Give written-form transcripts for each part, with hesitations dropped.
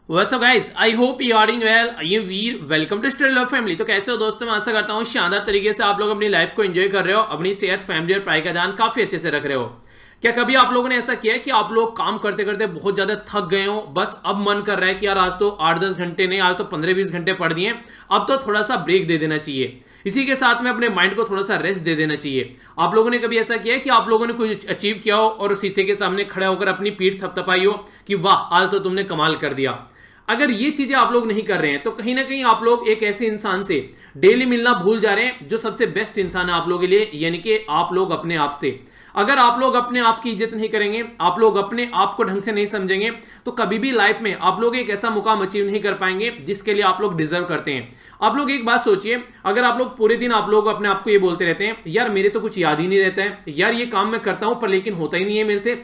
What's up guys? I hope you are doing well. I am Veer. Welcome to Study Love Family. तो कैसे हो दोस्तों? मैं आशा करता हूँ शानदार तरीके से आप लोग अपनी लाइफ को एंजॉय कर रहे हो, अपनी सेहत, फैमिली और पढ़ाई का ध्यान काफी अच्छे से रख रहे हो। क्या कभी आप लोगों ने ऐसा किया है कि आप लोग काम करते करते बहुत ज्यादा थक गए हो, बस अब मन कर रहा है कि यार आज तो 8-10 घंटे नहीं, आज तो 15-20 घंटे पढ़ दिए, अब तो थोड़ा सा ब्रेक दे देना चाहिए, इसी के साथ में अपने माइंड को थोड़ा सा रेस्ट दे देना चाहिए। आप लोगों ने कभी ऐसा किया है कि आप लोगों ने कुछ अचीव किया हो और शीशे के सामने खड़े होकर अपनी पीठ थपथपाई हो कि वाह आज तो तुमने कमाल कर दिया? अगर ये चीजें आप लोग नहीं कर रहे हैं तो कहीं ना कहीं आप लोग एक ऐसे इंसान से डेली मिलना भूल जा रहे हैं जो सबसे बेस्ट इंसान है आप लोगों के लिए, यानी कि आप लोग अपने आप से। अगर आप लोग अपने आप की इज्जत नहीं करेंगे, आप लोग अपने आप को ढंग से नहीं समझेंगे, तो कभी भी लाइफ में आप लोग एक ऐसा मुकाम अचीव नहीं कर पाएंगे जिसके लिए आप लोग डिजर्व करते हैं। आप लोग एक बात सोचिए, अगर आप लोग पूरे दिन आप लोग अपने आप को ये बोलते रहते हैं यार मेरे तो कुछ याद ही नहीं रहता है, यार ये काम मैं करता हूं पर लेकिन होता ही नहीं है मेरे से,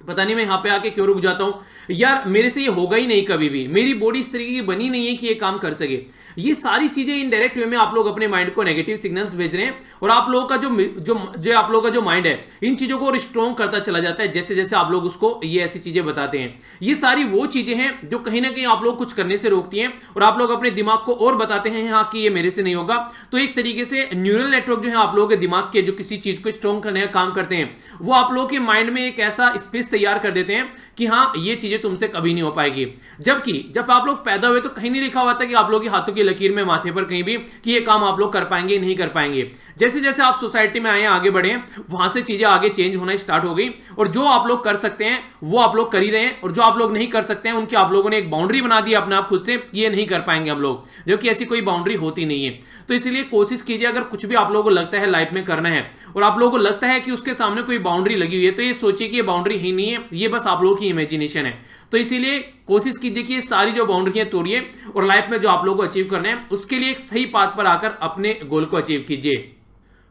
पता नहीं मैं यहां पे आके क्यों रुक जाता हूं, यार मेरे से ये होगा ही नहीं कभी भी, मेरी बॉडी इस तरीके की बनी नहीं है कि ये काम कर सके। ये सारी चीजें इनडायरेक्ट वे में आप लोग अपने माइंड को नेगेटिव सिग्नल्स भेज रहे हैं और आप लोगों का जो आप लोगों का जो माइंड है इन चीजों को और स्ट्रॉन्ग करता चला जाता है जैसे जैसे आप लोग उसको ये ऐसी चीजें बताते हैं। ये सारी वो चीजें हैं जो कहीं ना कहीं आप लोग कुछ करने से रोकती हैं और आप लोग अपने दिमाग को और बताते हैं हाँ कि ये मेरे से नहीं होगा। तो एक तरीके से न्यूरल नेटवर्क जो है आप लोगों के दिमाग के जो किसी चीज को स्ट्रॉन्ग करने का काम करते हैं वो आप लोगों के माइंड में एक ऐसा स्पेस तैयार कर देते हैं कि हाँ ये चीजें तुमसे कभी नहीं हो पाएगी। जबकि जब आप लोग पैदा हुए तो कहीं नहीं लिखा हुआ था कि आप लोगों के हाथों की लकीर में, माथे पर कहीं भी कि ये काम आप लोग कर पाएंगे नहीं कर पाएंगे। जैसे जैसे आप सोसाइटी में आए, आगे बढ़े, वहां से चीजें आगे चेंज होना स्टार्ट हो गई और जो आप लोग कर सकते हैं वो आप लोग कर ही रहे हैं और जो आप लोग नहीं कर सकते हैं उनकी आप लोगों ने एक बाउंड्री बना दी अपने आप खुद से कि ये नहीं कर पाएंगे हम लोग, जबकि ऐसी कोई बाउंड्री होती नहीं है। तो इसलिए कोशिश कीजिए, अगर कुछ भी आप लोगों को लगता है लाइफ में करना है और आप लोगों को लगता है कि उसके सामने कोई बाउंड्री लगी हुई है, तो ये सोचिए कि ये बाउंड्री ही नहीं है, ये बस आप लोगों की इमेजिनेशन है। तो इसीलिए कोशिश कीजिए कि ये सारी जो बाउंड्री है तोड़िए और लाइफ में जो आप लोगों को अचीव करना है उसके लिए एक सही पाथ पर आकर अपने गोल को अचीव कीजिए।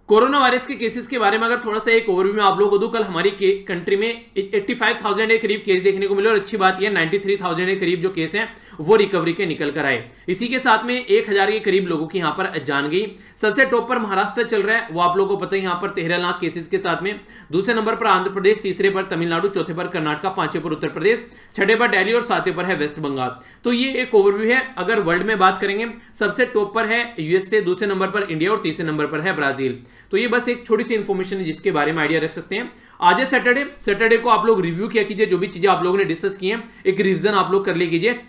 कोरोना वायरस के केसेस के बारे में अगर थोड़ा सा एक ओवरव्यू में आप लोगों को दूं, कल हमारी कंट्री में 85,000 के करीब केस देखने को मिले और अच्छी बात यह 93,000 के करीब जो केस हैं वो रिकवरी के निकल कर आए। इसी के साथ में 1,000 के करीब लोगों की यहां पर जान गई। सबसे टॉप पर महाराष्ट्र चल रहा है, वो आप लोगों को पता है, यहां पर 13 लाख केसेस के साथ में। दूसरे नंबर पर आंध्र प्रदेश, तीसरे पर तमिलनाडु, चौथे पर कर्नाटक, पांचवें पर उत्तर प्रदेश, छठे पर दिल्ली और सातवें पर है वेस्ट बंगाल। तो ये एक ओवरव्यू है। अगर वर्ल्ड में बात करेंगे सबसे टॉप पर है यूएसए, दूसरे नंबर पर इंडिया और तीसरे नंबर पर है ब्राजील। तो ये बस एक छोटी सी इंफॉर्मेशन है जिसके बारे में आइडिया रख सकते हैं। आज है सैटरडे को आप लोग रिव्यू किया कीजिए, जो भी चीजें आप लोगों ने डिस्कस की हैं एक रिवीजन आप लोग कर ले कीजिए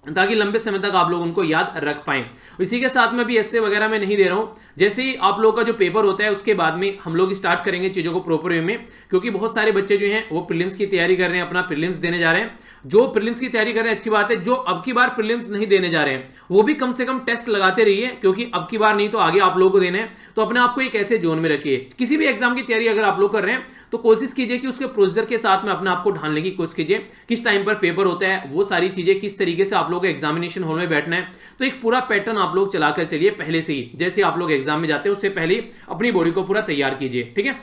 ताकि लंबे समय तक आप लोग उनको याद रख पाएं। इसी के साथ में भी ऐसे वगैरह मैं नहीं दे रहा हूं, जैसे ही आप लोगों का जो पेपर होता है उसके बाद में हम लोग स्टार्ट करेंगे चीजों को प्रॉपर वे में, क्योंकि बहुत सारे बच्चे जो हैं वो प्रीलिम्स की तैयारी कर रहे हैं, अपना प्रीलिम्स देने जा रहे हैं। जो प्रीलिम्स की तैयारी कर रहे हैं अच्छी बात है, जो अब की बार प्रीलिम्स नहीं देने जा रहे हैं वो भी कम से कम टेस्ट लगाते रहिए, क्योंकि अब की बार नहीं तो आगे आप लोगों को देना है। तो अपने आप को एक ऐसे जोन में रखिए, किसी भी एग्जाम की तैयारी अगर आप लोग कर रहे हैं तो कोशिश कीजिए कि उसके प्रोसीजर के साथ में अपने आप को ढालने की कोशिश कीजिए, किस टाइम पर पेपर होता है, वो सारी चीजें किस तरीके से आप लोग एग्जामिनेशन हॉल में बैठना है। तो एक पूरा पैटर्न आप लोग चलाकर चलिए पहले से ही, जैसे आप लोग एग्जाम में जाते हैं उससे पहले अपनी बॉडी को पूरा तैयार कीजिए, ठीक है।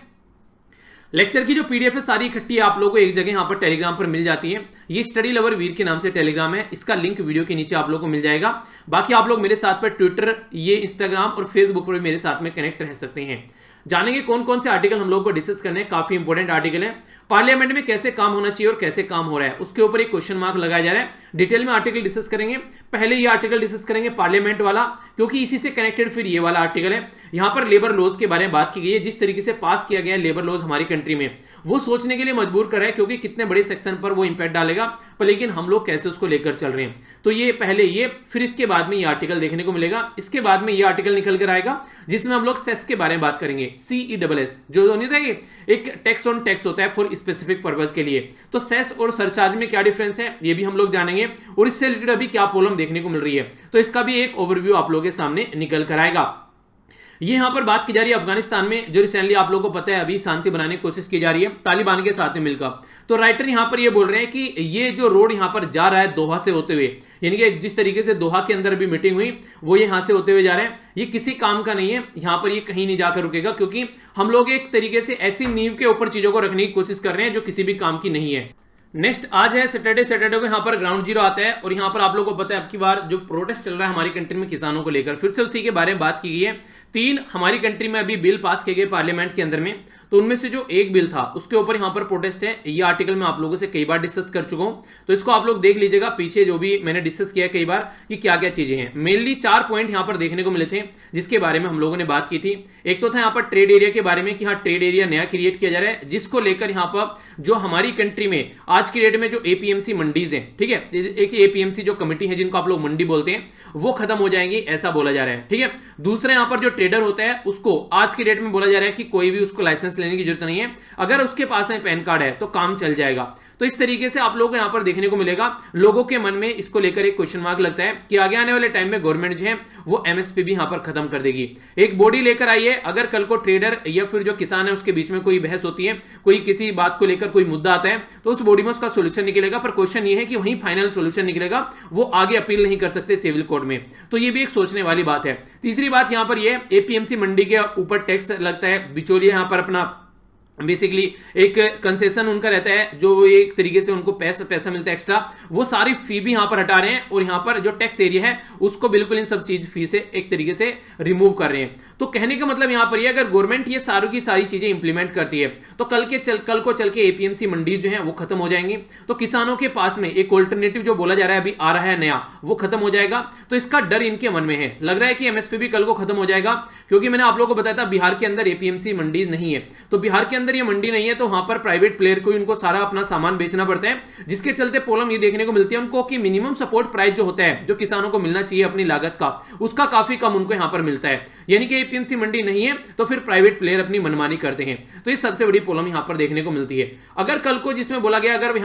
लेक्चर की जो पीडीएफ है सारी इकट्ठी है, आप लोगों को एक जगह यहां पर टेलीग्राम पर मिल जाती है। ये स्टडी लवर वीर के नाम से टेलीग्राम है, इसका लिंक वीडियो के नीचे आप लोगों को मिल जाएगा। बाकी आप लोग मेरे साथ पर ट्विटर, ये इंस्टाग्राम और फेसबुक पर मेरे साथ में कनेक्ट रह सकते हैं। जानेंगे कौन कौन से आर्टिकल हम लोग को डिस्कस करने हैं, काफी इंपॉर्टेंट आर्टिकल है। पार्लियामेंट में कैसे काम होना चाहिए और कैसे काम हो रहा है उसके ऊपर एक क्वेश्चन मार्क लगाया जा रहा है। डिटेल में आर्टिकल डिस्कस करेंगे। पहले ये आर्टिकल डिस्कस करेंगे पार्लियामेंट वाला, क्योंकि इसी से कनेक्टेड फिर ये वाला आर्टिकल है। यहां पर लेबर लॉज के बारे में बात की गई है, जिस तरीके से पास किया गया है लेबर लॉज हमारी कंट्री में, वो सोचने के लिए मजबूर कर रहा है, क्योंकि कितने बड़े सेक्शन पर वो इंपैक्ट डालेगा, पर लेकिन हम लोग कैसे उसको लेकर चल रहे हैं। तो ये पहले ये, फिर इसके बाद में ये आर्टिकल देखने को मिलेगा। इसके बाद में ये आर्टिकल निकल कर आएगा जिसमें हम लोग सेस के बारे में बात करेंगे, CESS, जो नहीं था कि एक टैक्स ऑन टैक्स होता है फॉर स्पेसिफिक पर्पस के लिए। तो सेस और सरचार्ज में क्या डिफरेंस है ये भी हम लोग जानेंगे और इससे रिलेटेड अभी क्या प्रॉब्लम देखने को मिल रही है, तो इसका भी एक ओवरव्यू आप लोगों के सामने निकल कर आएगा। ये यहां पर बात की जा रही है अफगानिस्तान में, जो रिसेंटली आप लोगों को पता है अभी शांति बनाने की कोशिश की जा रही है तालिबान के साथ में मिलकर। तो राइटर यहां पर ये बोल रहे हैं कि ये जो रोड यहां पर जा रहा है दोहा से होते हुए, यानी कि जिस तरीके से दोहा के अंदर भी मीटिंग हुई वो यहां से होते हुए जा रहे हैं, ये किसी काम का नहीं है, यहां पर ये कहीं नहीं जाकर रुकेगा, क्योंकि हम लोग एक तरीके से ऐसी नींव के ऊपर चीजों को रखने की कोशिश कर रहे हैं जो किसी भी काम की नहीं है। नेक्स्ट आज है सैटरडे को यहाँ पर ग्राउंड जीरो आता है और यहाँ पर आप लोगों को पता है अब की बार जो प्रोटेस्ट चल रहा है हमारी कंट्री में किसानों को लेकर, फिर से उसी के बारे में बात की गई है। 3 हमारी कंट्री में अभी बिल पास किए गए पार्लियामेंट के अंदर में, तो उनमें से जो एक बिल था उसके ऊपर यहां पर प्रोटेस्ट है। ये आर्टिकल मैं आप लोगों से कई बार डिस्कस कर चुका हूं, तो इसको आप लोग देख लीजिएगा पीछे जो भी मैंने डिस्कस किया कई बार कि क्या क्या चीजें हैं। मेनली 4 पॉइंट यहां पर देखने को मिले थे जिसके बारे में हम लोगों ने बात की थी। एक तो था यहां पर ट्रेड एरिया के बारे में कि हाँ ट्रेड एरिया नया क्रिएट किया जा रहा है, जिसको लेकर यहां पर जो हमारी कंट्री में आज की डेट में जो एपीएमसी मंडीज हैं, ठीक है, एक एपीएमसी जो कमिटी है जिनको आप लोग मंडी बोलते हैं, वो खत्म हो जाएंगी ऐसा बोला जा रहा है, ठीक है। दूसरा यहां पर जो ट्रेडर होता है उसको आज की डेट में बोला जा रहा है कि कोई भी उसको लाइसेंस लेने की जरूरत नहीं है, अगर उसके पास में पैन कार्ड है तो काम चल जाएगा। तो इस तरीके से आप लोगों को यहां पर देखने को मिलेगा लोगों के मन में इसको लेकर एक क्वेश्चन मार्क लगता है कि आगे आने वाले टाइम में गवर्नमेंट जो है वो एमएसपी भी यहां पर खत्म कर देगी। एक बॉडी लेकर आई है, अगर कल को ट्रेडर या फिर जो किसान है उसके बीच में कोई बहस होती है, कोई किसी बात को लेकर कोई मुद्दा आता है, तो उस बॉडी में उसका सोल्यूशन निकलेगा। पर क्वेश्चन ये है कि वही फाइनल सोल्यूशन निकलेगा, वो आगे अपील नहीं कर सकते सिविल कोर्ट में। तो ये भी एक सोचने वाली बात है। तीसरी बात यहां पर ये एपीएमसी मंडी के ऊपर टैक्स लगता है, बिचौलिया यहां पर अपना बेसिकली एक कंसेशन उनका रहता है, जो एक तरीके से उनको पैसा मिलता है एक्स्ट्रा, वो सारी फी भी यहां पर हटा रहे हैं और यहां पर जो टैक्स एरिया है उसको बिल्कुल इन सब चीज फी से एक तरीके से रिमूव कर रहे हैं। तो कहने का मतलब यहां पर ये अगर गवर्नमेंट ये सारी की सारी चीजें इंप्लीमेंट करती है तो कल को चल के एपीएमसी मंडी जो है वो खत्म हो जाएंगी। तो किसानों के पास में एक ऑल्टरनेटिव जो बोला जा रहा है अभी आ रहा है नया, वो खत्म हो जाएगा। तो इसका डर इनके मन में है, लग रहा है कि एमएसपी भी कल को खत्म हो जाएगा, क्योंकि मैंने आप लोगों को बताया था बिहार के अंदर एपीएमसी मंडी नहीं है। तो बिहार के अंदर ये मंडी नहीं है तो वहां पर प्राइवेट प्लेयर को उनको सारा अपना सामान बेचना पड़ता है, जिसके चलते प्रॉब्लम ये देखने को मिलती है उनको कि मिनिमम सपोर्ट प्राइस जो होता है, जो किसानों को मिलना चाहिए अपनी लागत का, उसका काफी कम उनको यहां पर मिलता है। यानी कि एपीएमसी मंडी नहीं है तो फिर प्राइवेट प्लेयर अपनी मनमानी करते हैं। तो ये सबसे बड़ी प्रॉब्लम यहां पर देखने को मिलती है। अगर कल को जिसमें बोला गया अगर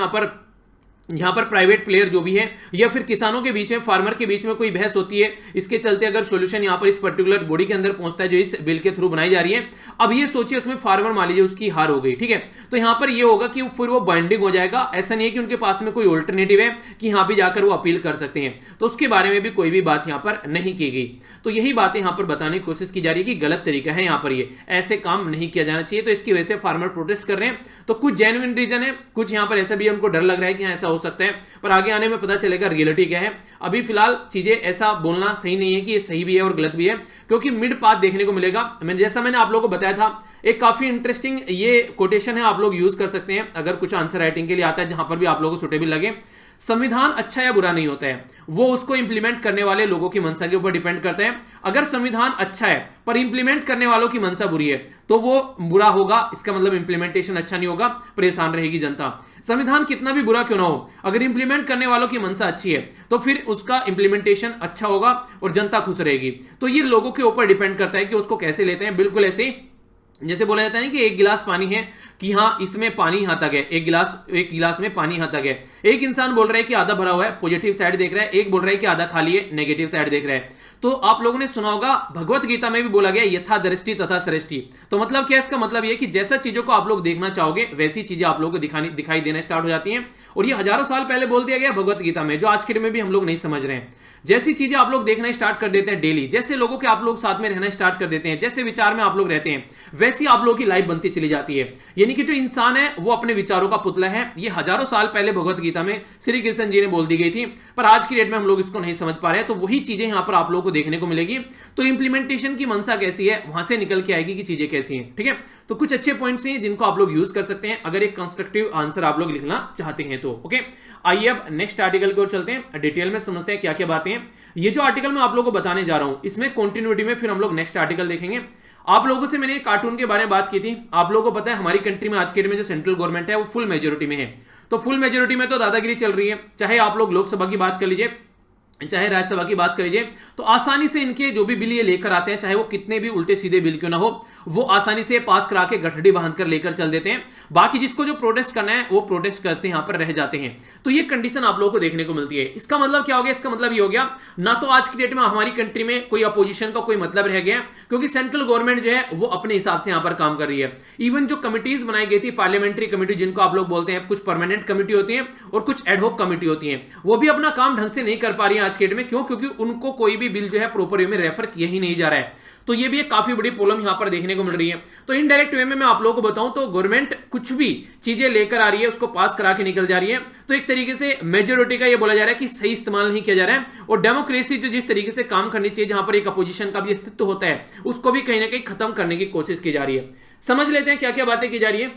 यहां पर प्राइवेट प्लेयर जो भी है या फिर किसानों के बीच में, फार्मर के बीच में कोई बहस होती है, इसके चलते अगर सॉल्यूशन यहां पर इस पर्टिकुलर बॉडी के अंदर पहुंचता है जो इस बिल के थ्रू बनाई जा रही है, अब ये सोचिए उसमें फार्मर मान लीजिए उसकी हार हो गई, ठीक है, तो यहां पर ये होगा कि फिर वो बाइंडिंग हो जाएगा। ऐसा नहीं है कि उनके पास में कोई ऑल्टरनेटिव है कि यहां पर जाकर वो अपील कर सकते हैं, तो उसके बारे में भी कोई भी बात यहां पर नहीं की गई। तो यही बातें यहां पर बताने की कोशिश की जा रही है कि गलत तरीका है यहां पर, ये ऐसे काम नहीं किया जाना चाहिए। तो इसकी वजह से फार्मर प्रोटेस्ट कर रहे हैं। तो कुछ जेन्युइन रीजन है, कुछ यहां पर ऐसा भी उनको डर लग रहा है कि ऐसा हो सकता है, पर आगे आने में पता चलेगा रियलिटी क्या है। अभी फिलहाल चीजें ऐसा बोलना सही नहीं है कि ये सही भी है और गलत भी है, क्योंकि मिड पाथ देखने को मिलेगा। जैसा मैंने आप लोगों को बताया था, एक काफी इंटरेस्टिंग ये कोटेशन है, आप लोग यूज कर सकते हैं अगर कुछ आंसर राइटिंग के लिए आता है, जहां पर भी आप लोगों को सुटेबल लगे। संविधान अच्छा या बुरा नहीं होता है, वो उसको इंप्लीमेंट करने वाले लोगों की मनसा के ऊपर डिपेंड करता है। अगर संविधान अच्छा है पर इंप्लीमेंट करने वालों की मनसा बुरी है तो वो बुरा होगा, इसका मतलब इंप्लीमेंटेशन अच्छा नहीं होगा, परेशान रहेगी जनता। संविधान कितना भी बुरा क्यों ना हो, अगर इंप्लीमेंट करने वालों की मनसा अच्छी है तो फिर उसका इंप्लीमेंटेशन अच्छा होगा और जनता खुश रहेगी। तो ये लोगों के ऊपर डिपेंड करता है कि उसको कैसे लेते हैं। बिल्कुल ऐसे जैसे बोला जाता है ना कि एक गिलास पानी है कि हाँ इसमें पानी यहां तक है, एक गिलास में पानी यहां तक है। एक इंसान बोल रहा है कि आधा भरा हुआ है, पॉजिटिव साइड देख रहा है, एक बोल रहा है कि आधा खाली है, नेगेटिव साइड देख रहा है। तो आप लोगों ने सुना होगा भगवत गीता में भी बोला गया यथा दृष्टि तथा सृष्टि। तो मतलब क्या, इसका मतलब ये कि जैसा चीजों को आप लोग देखना चाहोगे वैसी चीजें आप लोगों को दिखाई देना स्टार्ट हो जाती हैं। और ये हजारों साल पहले बोल दिया गया भगवत गीता में, जो आज के दिन में भी हम लोग नहीं समझ रहे हैं। जैसी चीजें आप लोग देखना स्टार्ट कर देते हैं डेली, जैसे लोगों के आप लोग साथ में रहना स्टार्ट कर देते हैं, जैसे विचार में आप लोग रहते हैं, वैसी आप लोगों की लाइफ बनती चली जाती है। यानी कि जो इंसान है वो अपने विचारों का पुतला है। ये हजारों साल पहले भगवत गीता में श्री कृष्ण जी ने बोल दी गई थी, पर आज की डेट में हम लोग इसको नहीं समझ पा रहे हैं। तो वही चीजें यहां पर आप लोगों को देखने को मिलेगी। तो इंप्लीमेंटेशन की मनसा कैसी है, वहां से निकल के आएगी कि चीजें कैसी हैं, ठीक है। तो कुछ अच्छे पॉइंट्स हैं जिनको आप लोग यूज कर सकते हैं अगर एक कंस्ट्रक्टिव आंसर आप लोग लिखना चाहते हैं तो। ओके, आइए अब नेक्स्ट आर्टिकल की ओर चलते हैं, डिटेल में समझते हैं क्या क्या बातें हैं। ये जो आर्टिकल मैं आप लोगों को बताने जा रहा हूं, इसमें कंटिन्यूटी में फिर हम लोग नेक्स्ट आर्टिकल देखेंगे। आप लोगों से मैंने कार्टून के बारे में बात की थी। आप लोगों को पता है हमारी कंट्री में आज के डेट में जो सेंट्रल गवर्नमेंट है वो फुल मेजोरिटी में है। तो फुल मेजोरिटी में तो दादागिरी चल रही है, चाहे आप लोग लोकसभा की बात कर लीजिए चाहे राज्यसभा की बात कर लीजिए, तो आसानी से इनके जो भी बिल ये लेकर आते हैं, चाहे वो कितने भी उल्टे सीधे बिल क्यों ना हो, वो आसानी से पास करा के गठड़ी बांध कर लेकर चल देते हैं। बाकी जिसको जो प्रोटेस्ट करना है वो प्रोटेस्ट करते हैं, यहां पर रह जाते हैं। तो ये कंडीशन आप लोगों को देखने को मिलती है। इसका मतलब क्या हो गया, इसका मतलब ये हो गया ना तो आज की डेट में हमारी कंट्री में कोई अपोजिशन का कोई मतलब रह गया, क्योंकि सेंट्रल गवर्नमेंट जो है वो अपने हिसाब से यहां पर काम कर रही है। इवन जो कमिटीज बनाई गई थी, पार्लियामेंट्री कमेटी जिनको आप लोग बोलते हैं, कुछ परमानेंट कमेटी होती है और कुछ एडहॉक कमेटी होती है, वो भी अपना काम ढंग से नहीं कर पा रही है आज के डेट में। क्यों? क्योंकि उनको कोई भी बिल जो है प्रॉपर वे में रेफर किया ही नहीं जा रहा है। तो ये भी एक काफी बड़ी प्रॉब्लम यहां पर देखने को मिल रही है। तो इनडायरेक्ट वे में मैं आप लोगों को बताऊं तो गवर्नमेंट कुछ भी चीजें लेकर आ रही है उसको पास करा के निकल जा रही है। तो एक तरीके से मेजोरिटी का ये बोला जा रहा है कि सही इस्तेमाल नहीं किया जा रहा है, और डेमोक्रेसी जो जिस तरीके से काम करनी चाहिए, जहां पर एक अपोजिशन का भी अस्तित्व होता है, उसको भी कहीं ना कहीं खत्म करने की कोशिश की जा रही है। समझ लेते हैं क्या क्या बातें की जा रही है।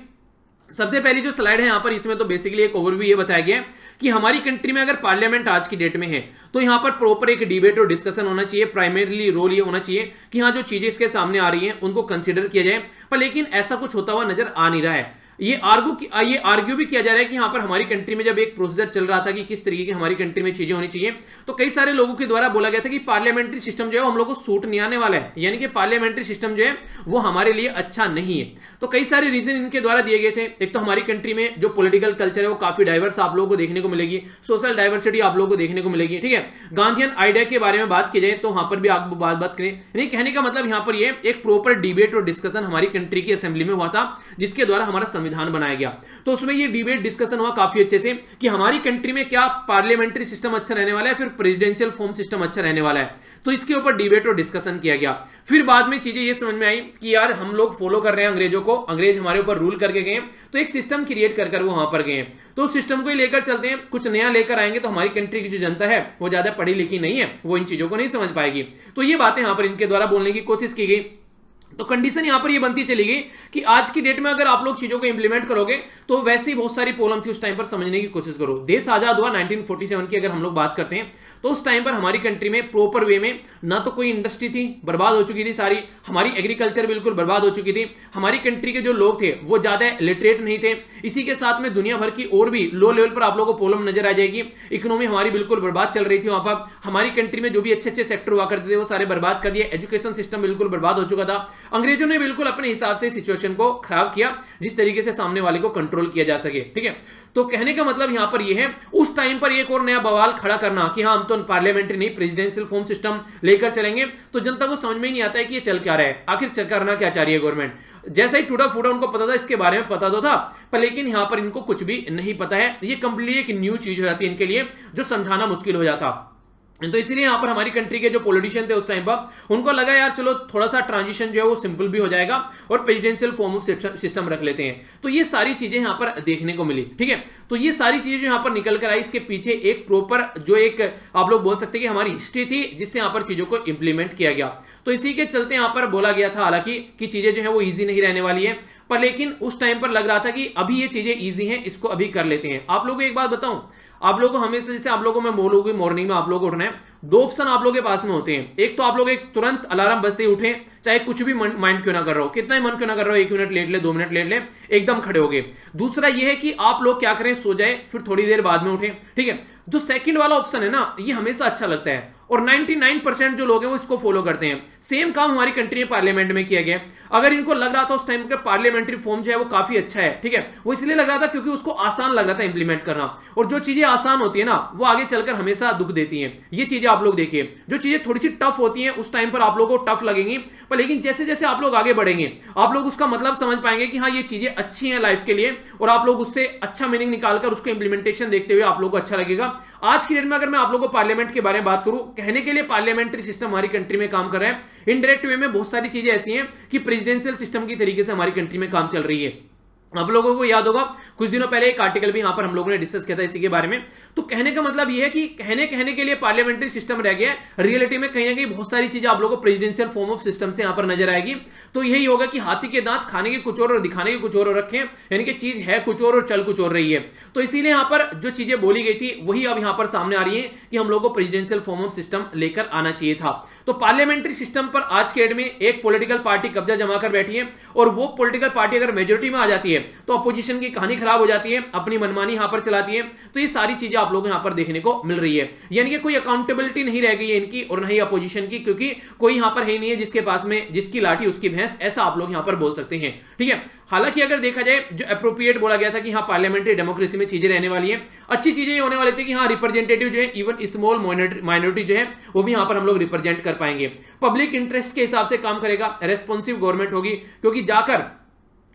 सबसे पहली जो स्लाइड है यहां पर, इसमें तो बेसिकली एक ओवरव्यू ये बताया गया है कि हमारी कंट्री में अगर पार्लियामेंट आज की डेट में है तो यहां पर प्रॉपर एक डिबेट और डिस्कशन होना चाहिए। प्राइमरीली रोल ये होना चाहिए कि हाँ जो चीजें इसके सामने आ रही हैं उनको कंसीडर किया जाए, पर लेकिन ऐसा कुछ होता हुआ नजर आ नहीं रहा है। ये आर्ग्यू भी किया जा रहा है कि यहाँ पर हमारी कंट्री में जब एक प्रोसीजर चल रहा था कि किस तरीके की हमारी कंट्री में चीजें होनी चाहिए, तो कई सारे लोगों के द्वारा बोला गया था कि पार्लियामेंट्री सिस्टम जो है हम लोग को सूट नहीं आने वाला है, यानी कि पार्लियामेंट्री सिस्टम जो है वो हमारे लिए अच्छा नहीं है। तो कई सारे रीजन इनके द्वारा दिए गए थे। एक तो हमारी कंट्री में जो पॉलिटिकल कल्चर है वो काफी डाइवर्स आप लोगों को देखने को मिलेगी, सोशल डाइवर्सिटी आप लोगों को देखने को मिलेगी। ठीक है, गांधीयन आइडिया के बारे में बात की जाए तो वहां पर भी आप बात करें, यानी कहने का मतलब यहाँ पर ये एक प्रॉपर डिबेट और डिस्कशन हमारी कंट्री की असेंबली में हुआ था जिसके द्वारा हमारा संविधान बनाया गया। तो उसमें ये डिबेट डिस्कशन हुआ काफी अच्छे से कि हमारी कंट्री में क्या पार्लियामेंट्री सिस्टम अच्छा रहने वाला है, फिर प्रेसिडेंशियल फॉर्म सिस्टम अच्छा रहने वाला है। तो इसके ऊपर डिबेट और डिस्कशन किया गया। फिर बाद में चीजें ये समझ में आई कि यार हम लोग फॉलो कर रहे हैं अंग्रेजों को, अंग्रेज हमारे ऊपर रूल करके गए, तो एक सिस्टम क्रिएट कर वो वहां पर गए, तो उस सिस्टम को ही लेकर चलते हैं, कुछ नया लेकर आएंगे तो हमारी कंट्री की जो जनता है वो ज्यादा पढ़ी लिखी नहीं है, वो इन चीजों को नहीं समझ पाएगी। तो ये बातें यहां पर इनके द्वारा बोलने की कोशिश की गई। तो कंडीशन यहां पर ये बनती चली गई कि आज की डेट में अगर आप लोग चीजों को इंप्लीमेंट करोगे तो वैसे ही बहुत सारी प्रॉब्लम थी उस टाइम पर, समझने की कोशिश करो। देश आजाद हुआ 1947 की अगर हम लोग बात करते हैं तो उस टाइम पर हमारी कंट्री में प्रॉपर वे में ना तो कोई इंडस्ट्री थी, बर्बाद हो चुकी थी सारी, हमारी एग्रीकल्चर बिल्कुल बर्बाद हो चुकी थी, हमारी कंट्री के जो लोग थे वो ज्यादा लिटरेट नहीं थे। इसी के साथ में दुनिया भर की और भी लो लेवल पर आप लोगों को प्रॉब्लम नजर आ जाएगी। इकोनॉमी हमारी बिल्कुल बर्बाद चल रही थी वहां पर, हमारी कंट्री में जो भी अच्छे अच्छे सेक्टर हुआ करते थे वो सारे बर्बाद कर दिए, एजुकेशन सिस्टम बिल्कुल बर्बाद हो चुका था। अंग्रेजों ने बिल्कुल अपने हिसाब से सिचुएशन को खराब किया जिस तरीके से सामने वाले को कंट्रोल किया जा सके। ठीक है, तो कहने का मतलब यहां पर यह है उस टाइम पर एक और नया बवाल खड़ा करना कि हाँ हम तो पार्लियामेंट्री नहीं प्रेसिडेंशियल फॉर्म सिस्टम लेकर चलेंगे, तो जनता को समझ में ही नहीं आता है कि ये चल क्या रहा है, आखिर चल करना क्या चाह रही है गवर्नमेंट। जैसा ही टूटा फूटा उनको पता था, इसके बारे में पता तो था, पर लेकिन यहां पर इनको कुछ भी नहीं पता है। ये कंप्लीटली एक न्यू चीज हो जाती है इनके लिए, जो समझाना मुश्किल हो जाता। तो इसलिए यहां पर हमारी कंट्री के जो पॉलिटिशियन थे उस टाइम पर उनको लगा यार चलो थोड़ा सा ट्रांजिशन जो है वो सिंपल भी हो जाएगा और प्रेसिडेंशियल फॉर्म ऑफ सिस्टम रख लेते हैं। तो ये सारी चीजें यहां पर देखने को मिली। ठीक है, तो ये सारी चीजें जो यहां पर निकल कर आई, इसके पीछे एक प्रॉपर जो एक आप लोग बोल सकते हैं कि हमारी हिस्ट्री थी जिससे यहां पर चीजों को इंप्लीमेंट किया गया। तो इसी के चलते यहां पर बोला गया था हालांकि कि चीजें जो है वो ईजी नहीं रहने वाली है, पर लेकिन उस टाइम पर लग रहा था कि अभी ये चीजें ईजी हैं, इसको अभी कर लेते हैं। आप लोगों को एक बात बताऊं, आप लोगों को हमेशा जैसे आप लोगों में बोलोगे मॉर्निंग में आप लोगों को उठना है, दो ऑप्शन आप लोगों के पास में होते हैं। एक तो आप लोग एक तुरंत अलार्म बजते ही उठे, चाहे कुछ भी माइंड क्यों ना कर रहे हो, कितना ही मन क्यों ना कर रहे हो, 1 मिनट लेट ले 2 मिनट लेट ले, एकदम खड़े हो गए। दूसरा यह है कि आप लोग क्या करें, सो जाए फिर थोड़ी देर बाद में उठे। ठीक है, जो सेकंड वाला ऑप्शन है ना ये हमेशा अच्छा लगता है और 99% जो लोग हैं वो इसको फॉलो करते हैं। सेम काम हमारी कंट्री में पार्लियामेंट में किया गया। अगर इनको लग रहा था उस टाइम का पार्लियामेंट्री फॉर्म जो है वो काफी अच्छा है, ठीक है, वो इसलिए लग रहा था क्योंकि उसको आसान लग रहा था इंप्लीमेंट करना, और जो चीजें आसान होती है ना वो आगे चलकर हमेशा दुख देती हैं। ये चीजें आप लोग देखिए, जो चीजें थोड़ी सी टफ होती हैं उस टाइम पर आप लोगों को टफ लगेंगी, पर लेकिन जैसे जैसे आप लोग आगे बढ़ेंगे आप लोग उसका मतलब समझ पाएंगे कि हाँ ये चीजें अच्छी हैं लाइफ के लिए, और आप लोग उससे अच्छा मीनिंग निकालकर उसको इंप्लीमेंटेशन देखते हुए आप लोग को अच्छा लगेगा। आज की डेट में अगर मैं आप लोगों को पार्लियामेंट के बारे में बात करूं, कहने के लिए पार्लियामेंट्री सिस्टम हमारी कंट्री में काम कर रहा है, इनडायरेक्ट वे में बहुत सारी चीजें ऐसी हैं कि प्रेसिडेंशियल सिस्टम की तरीके से हमारी कंट्री में काम चल रही है। आप लोगों को याद होगा कुछ दिनों पहले एक आर्टिकल भी यहां पर हम लोगों ने डिस्कस किया था इसी के बारे में। तो कहने का मतलब यह है कि कहने के लिए पार्लियामेंट्री सिस्टम रह गया है, रियलिटी में कहीं ना कहीं बहुत सारी चीजें आप लोगों को प्रेसिडेंशियल फॉर्म ऑफ सिस्टम से यहां पर नजर आएगी। तो यही होगा कि हाथी के दांत खाने के कुछ और दिखाने के कुछ और रखें, यानी कि चीज है कुछ और चल कुछ और रही है। तो इसीलिए यहां पर जो चीजें बोली गई थी वही अब यहां पर सामने आ रही है कि हम लोगों को प्रेसिडेंशियल फॉर्म ऑफ सिस्टम लेकर आना चाहिए था। तो पार्लियामेंट्री सिस्टम पर आज के डेट में एक पॉलिटिकल पार्टी कब्जा जमा कर बैठी है, और वो पॉलिटिकल पार्टी अगर मेजोरिटी में आ जाती है तो अपोजिशन की कहानी खराब हो जाती है, अपनी मनमानी यहां पर चलाती है। तो ये सारी चीजें आप लोग यहां पर देखने को मिल रही है, यानी कि कोई अकाउंटेबिलिटी नहीं रह गई है इनकी और न ही अपोजिशन की, क्योंकि कोई यहां पर है नहीं है जिसके पास में जिसकी लाठी उसकी भैंस, ऐसा आप लोग यहां पर बोल सकते हैं। ठीक है, हालांकि अगर देखा जाए जो अप्रोप्रिएट बोला गया था कि हाँ पार्लियामेंट्री डेमोक्रेसी में चीजें रहने वाली हैं, अच्छी चीजें ये होने वाली थी कि हाँ रिप्रेजेंटेटिव जो है इवन स्मॉल माइनॉरिटी जो है वो भी यहां पर हम लोग रिप्रेजेंट कर पाएंगे, पब्लिक इंटरेस्ट के हिसाब से काम करेगा, रेस्पॉन्सिव गवर्नमेंट होगी, क्योंकि जाकर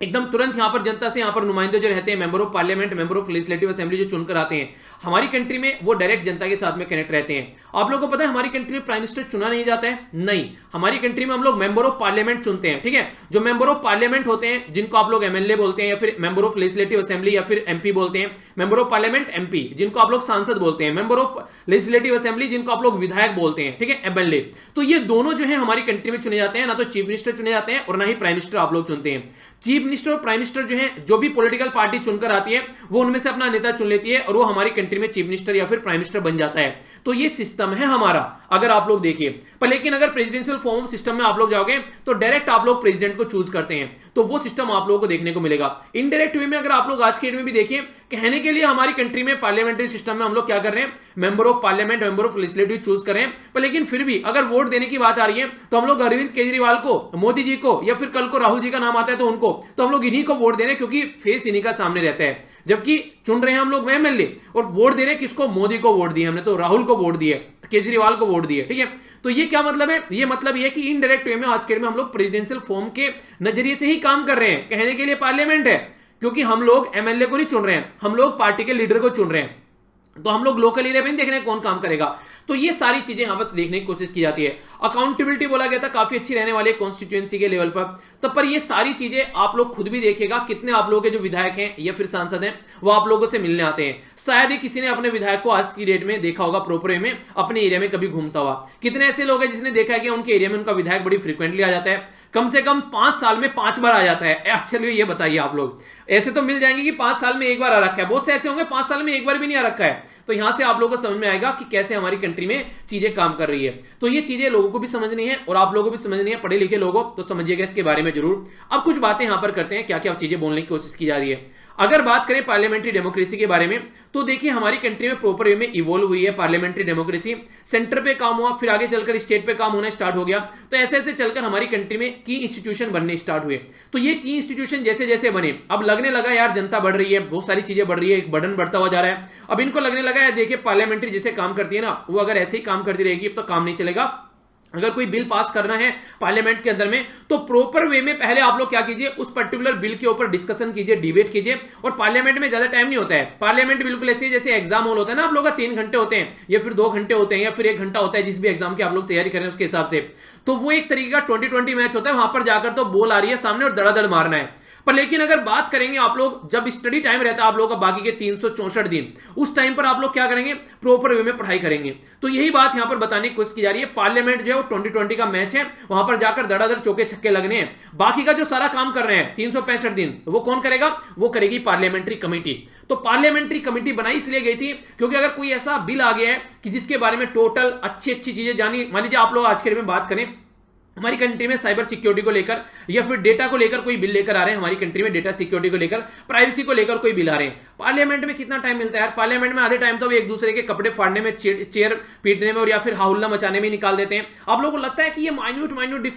एकदम तुरंत यहां पर जनता से यहां पर नुमाइंदे जो रहते हैं, member of parliament, member of legislative assembly जो चुनकर आते हैं, हमारी कंट्री में वो डायरेक्ट जनता के साथ में कनेक्ट रहते हैं। आप लोगों को पता है हमारी कंट्री में प्राइम मिनिस्टर चुना नहीं जाता है, नहीं, हमारी कंट्री में हम लोग मेंबर ऑफ पार्लियामेंट चुनते हैं, ठीक है। जो मेंबर ऑफ पार्लियामेंट होते हैं, जिनको आप लोग एमएलए बोलते हैं, या फिर मेंबर ऑफ लेजिस्लेटिव असेंबली या फिर एमपी बोलते हैं, मेंबर ऑफ पार्लियामेंट एमपी, जिनको आप लोग सांसद बोलते हैं, मेंबर ऑफ लेजिस्लेटिव असेंबली जिनको आप लोग विधायक बोलते हैं, ठीक है, एमएलए। तो ये दोनों जो है हमारी कंट्री में चुने जाते हैं, ना तो चीफ मिनिस्टर चुने जाते हैं और ना ही प्राइम मिनिस्टर आप लोग चुनते हैं। चीफ मिनिस्टर और प्राइम मिनिस्टर जो है, जो भी पॉलिटिकल पार्टी चुनकर आती है वो उनमें से अपना नेता चुन लेती है और वो हमारी कंट्री में चीफ मिनिस्टर या फिर प्राइम मिनिस्टर बन जाता है। तो ये सिस्टम है हमारा, अगर आप लोग देखिए। पर लेकिन अगर प्रेसिडेंशियल फॉर्म ऑफ सिस्टम में आप लोग जाओगे तो डायरेक्ट आप लोग प्रेसिडेंट को चूज करते हैं, तो वो सिस्टम आप लोगों को देखने को मिलेगा। इनडायरेक्ट वे में अगर आप लोग आज के डेट में भी देखिए, कहने के लिए हमारी कंट्री में पार्लियामेंट्री सिस्टम में हम लोग क्या कर रहे हैं, member of parliament, member of legislative choose कर रहे हैं। पर लेकिन फिर भी अगर वोट देने की बात आ रही है तो हम लोग अरविंद केजरीवाल को, मोदी जी को, या फिर कल को राहुल जी का नाम आता है तो उनको, तो हम लोग इन्हीं को वोट दे रहे हैं, क्योंकि फेस इन्हीं का सामने रहता है। जबकि चुन रहे हैं हम लोग एमएलए और वोट दे रहे हैं किसको, मोदी को वोट दिए हमने, तो राहुल को वोट दिए, केजरीवाल को वोट दिए, ठीक है। तो ये क्या मतलब है, ये मतलब ये कि इनडायरेक्ट वे में आज के डेट में हम लोग प्रेसिडेंशियल फॉर्म के नजरिए से ही काम कर रहे हैं। कहने के लिए पार्लियामेंट है, क्योंकि हम लोग एमएलए को नहीं चुन रहे हैं, हम लोग पार्टी के लीडर को चुन रहे हैं। तो हम लोग लोकल एरिया में नहीं देख रहे हैं कौन काम करेगा। तो ये सारी चीजें यहां पर देखने की कोशिश की जाती है। अकाउंटेबिलिटी बोला गया था काफी अच्छी रहने वाली है कॉन्स्टिट्यूएंसी के लेवल पर, तो पर ये सारी चीजें आप लोग खुद भी देखिएगा, कितने आप लोगों के जो विधायक हैं या फिर सांसद हैं वो आप लोगों से मिलने आते हैं। शायद ही किसी ने अपने विधायक को आज की डेट में देखा होगा प्रॉपर वे में अपने एरिया में कभी घूमता हुआ। कितने ऐसे लोग हैं जिसने देखा है कि उनके एरिया में उनका विधायक बड़ी फ्रिक्वेंटली आ जाता है, कम से कम 5 साल में 5 बार आ जाता है। चलिए ये बताइए आप लोग, ऐसे तो मिल जाएंगे कि 5 साल में एक बार आ रखा है, बहुत से ऐसे होंगे 5 साल में एक बार भी नहीं आ रखा है। तो यहां से आप लोगों को समझ में आएगा कि कैसे हमारी कंट्री में चीजें काम कर रही है। तो ये चीजें लोगों को भी समझनी है और आप लोगों को भी समझनी है, पढ़े लिखे लोगों, तो समझिएगा इसके बारे में जरूर। अब कुछ बातें यहां पर करते हैं, क्या क्या चीजें बोलने की कोशिश की जा रही है। अगर बात करें पार्लियामेंट्री डेमोक्रेसी के बारे में, तो देखिए हमारी कंट्री में प्रॉपर वे में इवॉल्व हुई है पार्लियामेंट्री डेमोक्रेसी। सेंटर पे काम हुआ, फिर आगे चलकर स्टेट पे काम होना स्टार्ट हो गया, तो ऐसे ऐसे चलकर हमारी कंट्री में की इंस्टीट्यूशन बनने स्टार्ट हुए। तो ये की इंस्टीट्यूशन जैसे जैसे बने, अब लगने लगा यार जनता बढ़ रही है, बहुत सारी चीजें बढ़ रही है, एक बर्डन बढ़ता हुआ जा रहा है। अब इनको लगने लगा है, देखिए पार्लियामेंट्री जैसे काम करती है ना, वो अगर ऐसे ही काम करती रहेगी तो काम नहीं चलेगा। अगर कोई बिल पास करना है पार्लियामेंट के अंदर में, तो प्रॉपर वे में पहले आप लोग क्या कीजिए, उस पर्टिकुलर बिल के ऊपर डिस्कशन कीजिए, डिबेट कीजिए। और पार्लियामेंट में ज्यादा टाइम नहीं होता है, पार्लियामेंट बिल्कुल ऐसे जैसे एग्जाम हॉल होता है ना आप लोग का, 3 घंटे होते हैं या फिर 2 घंटे होते हैं या फिर 1 घंटा होता है, जिस भी एग्जाम की आप लोग तैयारी कर रहे हैं उसके हिसाब से। तो वो एक तरीके का 20-20 मैच होता है, वहां पर जाकर तो बॉल आ रही है सामने और धड़ाधड़ मारना है। पर लेकिन अगर बात करेंगे आप लोग, जब स्टडी टाइम रहता है आप लोगों का बाकी के 364 दिन, उस टाइम पर आप लोग क्या करेंगे, प्रॉपर वे में पढ़ाई करेंगे। तो यही बात यहां पर बताने की कोशिश की जा रही है। पार्लियामेंट जो है वो 2020 का मैच है, वहां पर जाकर धड़ाधड़ चौके छक्के लगने हैं। बाकी का जो सारा काम कर रहे हैं 365 दिन, वो कौन करेगा, वो करेगी पार्लियामेंट्री कमेटी। तो पार्लियामेंट्री कमेटी बनाई इसलिए गई थी क्योंकि अगर कोई ऐसा बिल आ गया है कि जिसके बारे में टोटल अच्छी अच्छी चीजें जानी, मान लीजिए आप लोग आज के डेट में बात करें, हमारी कंट्री में साइबर सिक्योरिटी को लेकर या फिर डेटा को लेकर कोई बिल लेकर आ रहे हैं, हमारी कंट्री में डेटा सिक्योरिटी को लेकर, प्राइवेसी को लेकर कोई बिल आ रहे हैं। पार्लियामेंट में कितना टाइम मिलता है यार, पार्लियामेंट में आधे टाइम तो एक दूसरे के कपड़े फाड़ने में, चेयर पीटने में और या फिर हाउल्ला मचाने में निकाल देते हैं। आप लोगों को लगता है कि ये माइन्यूट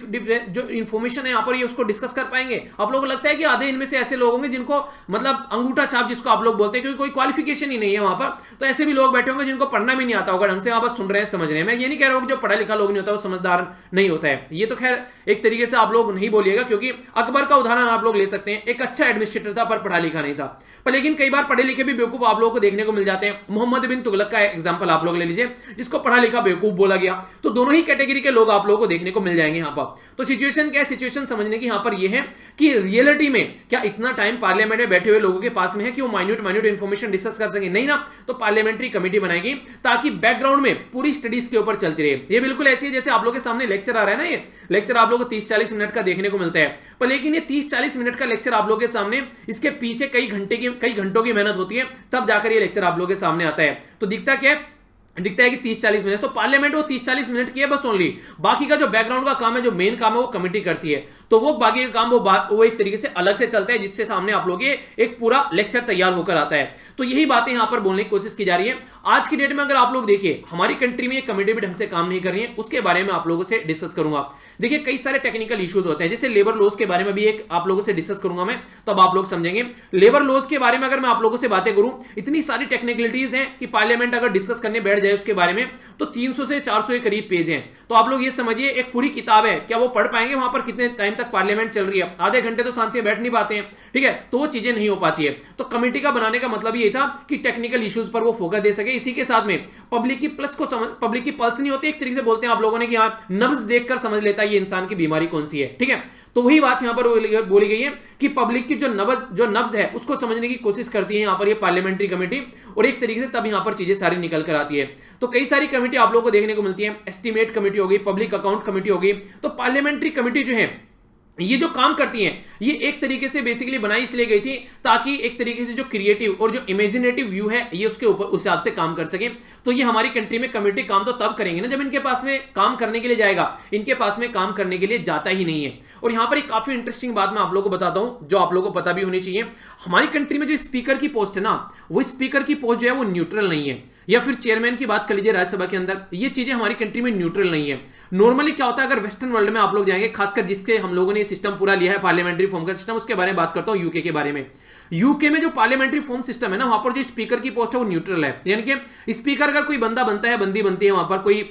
जो इन्फॉर्मेशन है यहाँ पर, ये उसको डिस्कस कर पाएंगे? आप लोगों को लगता है कि आधे इनमें से ऐसे लोग होंगे जिनको मतलब अंगूठा छाप जिसको आप लोग बोलते हैं, क्योंकि कोई क्वालिफिकेशन ही नहीं है वहां पर, तो ऐसे भी लोग बैठे होंगे जिनको पढ़ना भी नहीं आता होगा ढंग से, वहां पर सुन रहे हैं, समझ रहे हैं। मैं ये नहीं कह रहा हूँ कि जो पढ़ा लिखा लोग नहीं होता वो समझदार नहीं होता है, ये तो खैर एक तरीके से आप लोग नहीं बोलिएगा, क्योंकि अकबर का उदाहरण आप लोग ले सकते हैं, एक अच्छा एडमिनिस्ट्रेटर था पर पढ़ा लिखा नहीं था। पर लेकिन कई बार पढ़े लिखे भी बेवकूफ आप लोगों को देखने को मिल जाते हैं। मोहम्मद बिन तुगलक का एग्जांपल आप लोग ले लीजिए, जिसको पढ़ा लिखा बेवकूफ बोला गया। तो दोनों ही कैटेगरी के लोग आप लोगों को देखने को मिल जाएंगे यहाँ पर। तो सिचुएशन क्या है, सिचुएशन समझने की यहाँ पर यह है कि रियलिटी में क्या इतना टाइम पार्लियामेंट में बैठे हुए लोगों के पास में है कि वो माइन्यूट इंफॉर्मेशन डिस्कस कर सके? नहीं ना। तो पार्लियामेंट्री कमेटी बनाएगी ताकि बैकग्राउंड में पूरी स्टडीज के ऊपर चलती रहे। ये बिल्कुल ऐसी है जैसे आप लोग के सामने लेक्चर आ रहा है ना, ये लेक्चर आप लोग को 30-40 मिनट का देखने को मिलता है, पर लेकिन ये 30-40 मिनट का लेक्चर आप लोग के सामने, इसके पीछे कई घंटों की मेहनत होती है, तब जाकर ये लेक्चर आप लोग के सामने आता है। तो दिखता क्या है, दिखता है कि 30-40 मिनट, तो पार्लियामेंट वो 30-40 मिनट की है बस ओनली। बाकी का जो बैकग्राउंड का काम है, जो मेन काम है, वो कमेटी करती है। तो वो बाकी का काम वो एक तरीके से अलग से चलता है, जिससे सामने आप लोग एक पूरा लेक्चर तैयार होकर आता है। तो यही बातें यहां पर बोलने की कोशिश की जा रही है। आज की डेट में अगर आप लोग देखिए, हमारी कंट्री में ये कमेटी भी ढंग से काम नहीं कर रही है, उसके बारे में आप लोगों से डिस्कस करूंगा। देखिए कई सारे टेक्निकल इश्यूज होते हैं, जैसे लेबर लॉज के बारे में भी एक आप लोगों से डिस्कस करूंगा मैं, तो अब आप लोग समझेंगे। लेबर लॉज के बारे में अगर मैं आप लोगों से बातें करूं, इतनी सारी टेक्निकलिटीज हैं कि पार्लियामेंट अगर डिस्कस करने बैठ जाए उसके बारे में तो 300 से 400 के करीब पेज हैं। तो आप लोग ये समझिए एक पूरी किताब है, क्या वो पढ़ पाएंगे? वहां पर कितने टाइम तक पार्लियामेंट चल रही है, आधे घंटे तो शांति में बैठ नहीं पाते हैं, ठीक है, तो वो चीजें नहीं हो पाती है। तो कमेटी का बनाने का मतलब ये था कि टेक्निकल इश्यूज पर वो फोकस दे सके, इसी के साथ में पब्लिक की पब्लिक की पल्स नहीं होती, एक तरीके से बोलते हैं आप लोगों ने कि हाँ नब्ज देखकर समझ लेता है ये इंसान की बीमारी कौन सी है, ठीक है। तो वही बात यहां पर बोली गई है कि पब्लिक की जो नब्ज है उसको समझने की कोशिश करती है यहां पर ये पार्लियामेंट्री कमेटी, और एक तरीके से तब यहां पर चीजें सारी निकल कर आती है। तो कई सारी कमेटी आप लोगों को देखने को मिलती है, एस्टीमेट कमेटी होगी, पब्लिक अकाउंट कमेटी होगी। तो पार्लियामेंट्री कमेटी जो है ये जो काम करती हैं, ये एक तरीके से बेसिकली बनाई इसलिए गई थी ताकि एक तरीके से जो क्रिएटिव और जो इमेजिनेटिव व्यू है ये उसके ऊपर उस हिसाब से काम कर सके। तो ये हमारी कंट्री में कमेटी काम तो तब करेंगे ना जब इनके पास में काम करने के लिए जाएगा, इनके पास में काम करने के लिए जाता ही नहीं है। और यहां पर एक काफी इंटरेस्टिंग बात मैं आप लोगों को बताता हूं जो आप लोगों को पता भी होनी चाहिए। हमारी कंट्री में जो स्पीकर की पोस्ट है ना, वो स्पीकर की पोस्ट जो है वो न्यूट्रल नहीं है, या फिर चेयरमैन की बात कर लीजिए राज्यसभा के अंदर, ये चीजें हमारी कंट्री में न्यूट्रल नहीं है। नॉर्मली क्या होता है, अगर वेस्टर्न वर्ल्ड में आप लोग जाएंगे, खासकर जिसके हम लोगों ने सिस्टम पूरा लिया है पार्लियामेंट्री फॉर्म का सिस्टम, उसके बारे में बात करता हूं यूके के बारे में। यूके में जो पार्लियामेंट्री फॉर्म सिस्टम है ना, वहां पर जो स्पीकर की पोस्ट है वो न्यूट्रल है, यानी कि स्पीकर अगर कोई बंदा बनता है, बंदी बनती है, वहां पर कोई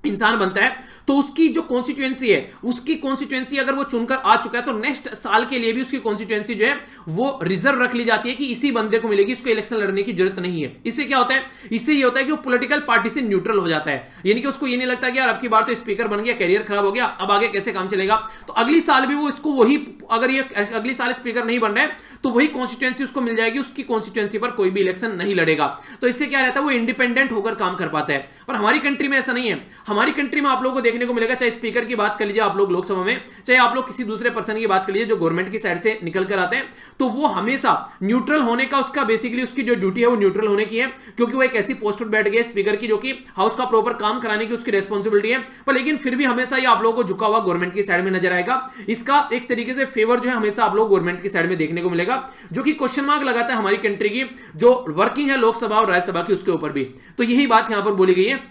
इंसान बनता है, तो उसकी जो कॉन्स्टिट्यूएंसी है, उसकी कॉन्स्टिट्यूएंसी अगर वो चुनकर आ चुका है तो नेक्स्ट साल के लिए भी उसकी कॉन्स्टिट्यूएंसी जो है वो रिजर्व रख ली जाती है कि इसी बंदे को मिलेगी, इसको इलेक्शन लड़ने की जरूरत नहीं है। इससे क्या होता है, इससे ये होता है कि वो पॉलिटिकल पार्टी से न्यूट्रल हो जाता है, यानी कि उसको ये नहीं लगता कि यार अब की बार तो स्पीकर बन गया, कैरियर खराब हो गया, अब आगे कैसे काम चलेगा, तो अगली साल भी वो इसको वही, अगर ये अगली साल स्पीकर नहीं बन रहा है तो वही कॉन्स्टिट्यूएंसी उसको मिल जाएगी, उसकी कॉन्स्टिट्यूएंसी पर कोई भी इलेक्शन नहीं लड़ेगा। तो इससे क्या रहता है, वो इंडिपेंडेंट होकर काम कर पाता है। पर हमारी कंट्री में ऐसा नहीं है। हमारी कंट्री में आप लोगों को देखने को मिलेगा, चाहे स्पीकर की बात कर लीजिए आप लोग लोकसभा में, चाहे आप लोग किसी दूसरे पर्सन की बात कर लीजिए जो गवर्नमेंट की साइड से निकल कर आते हैं, तो वो हमेशा न्यूट्रल होने का, उसका बेसिकली उसकी जो ड्यूटी है वो न्यूट्रल होने की है, क्योंकि वो एक ऐसी पोस्ट पर बैठ गया स्पीकर की जो कि हाउस का प्रॉपर काम कराने की उसकी रेस्पॉन्सिबिलिटी है। पर लेकिन फिर भी हमेशा ये आप लोगों को झुका हुआ गवर्नमेंट की साइड में नजर आएगा। इसका एक तरीके से फेवर जो है हमेशा आप लोग गवर्नमेंट की साइड में देखने को मिलेगा, जो कि क्वेश्चन मार्क लगाता है हमारी कंट्री की जो वर्किंग है लोकसभा और राज्यसभा की, उसके ऊपर भी। तो यही बात यहां पर बोली गई है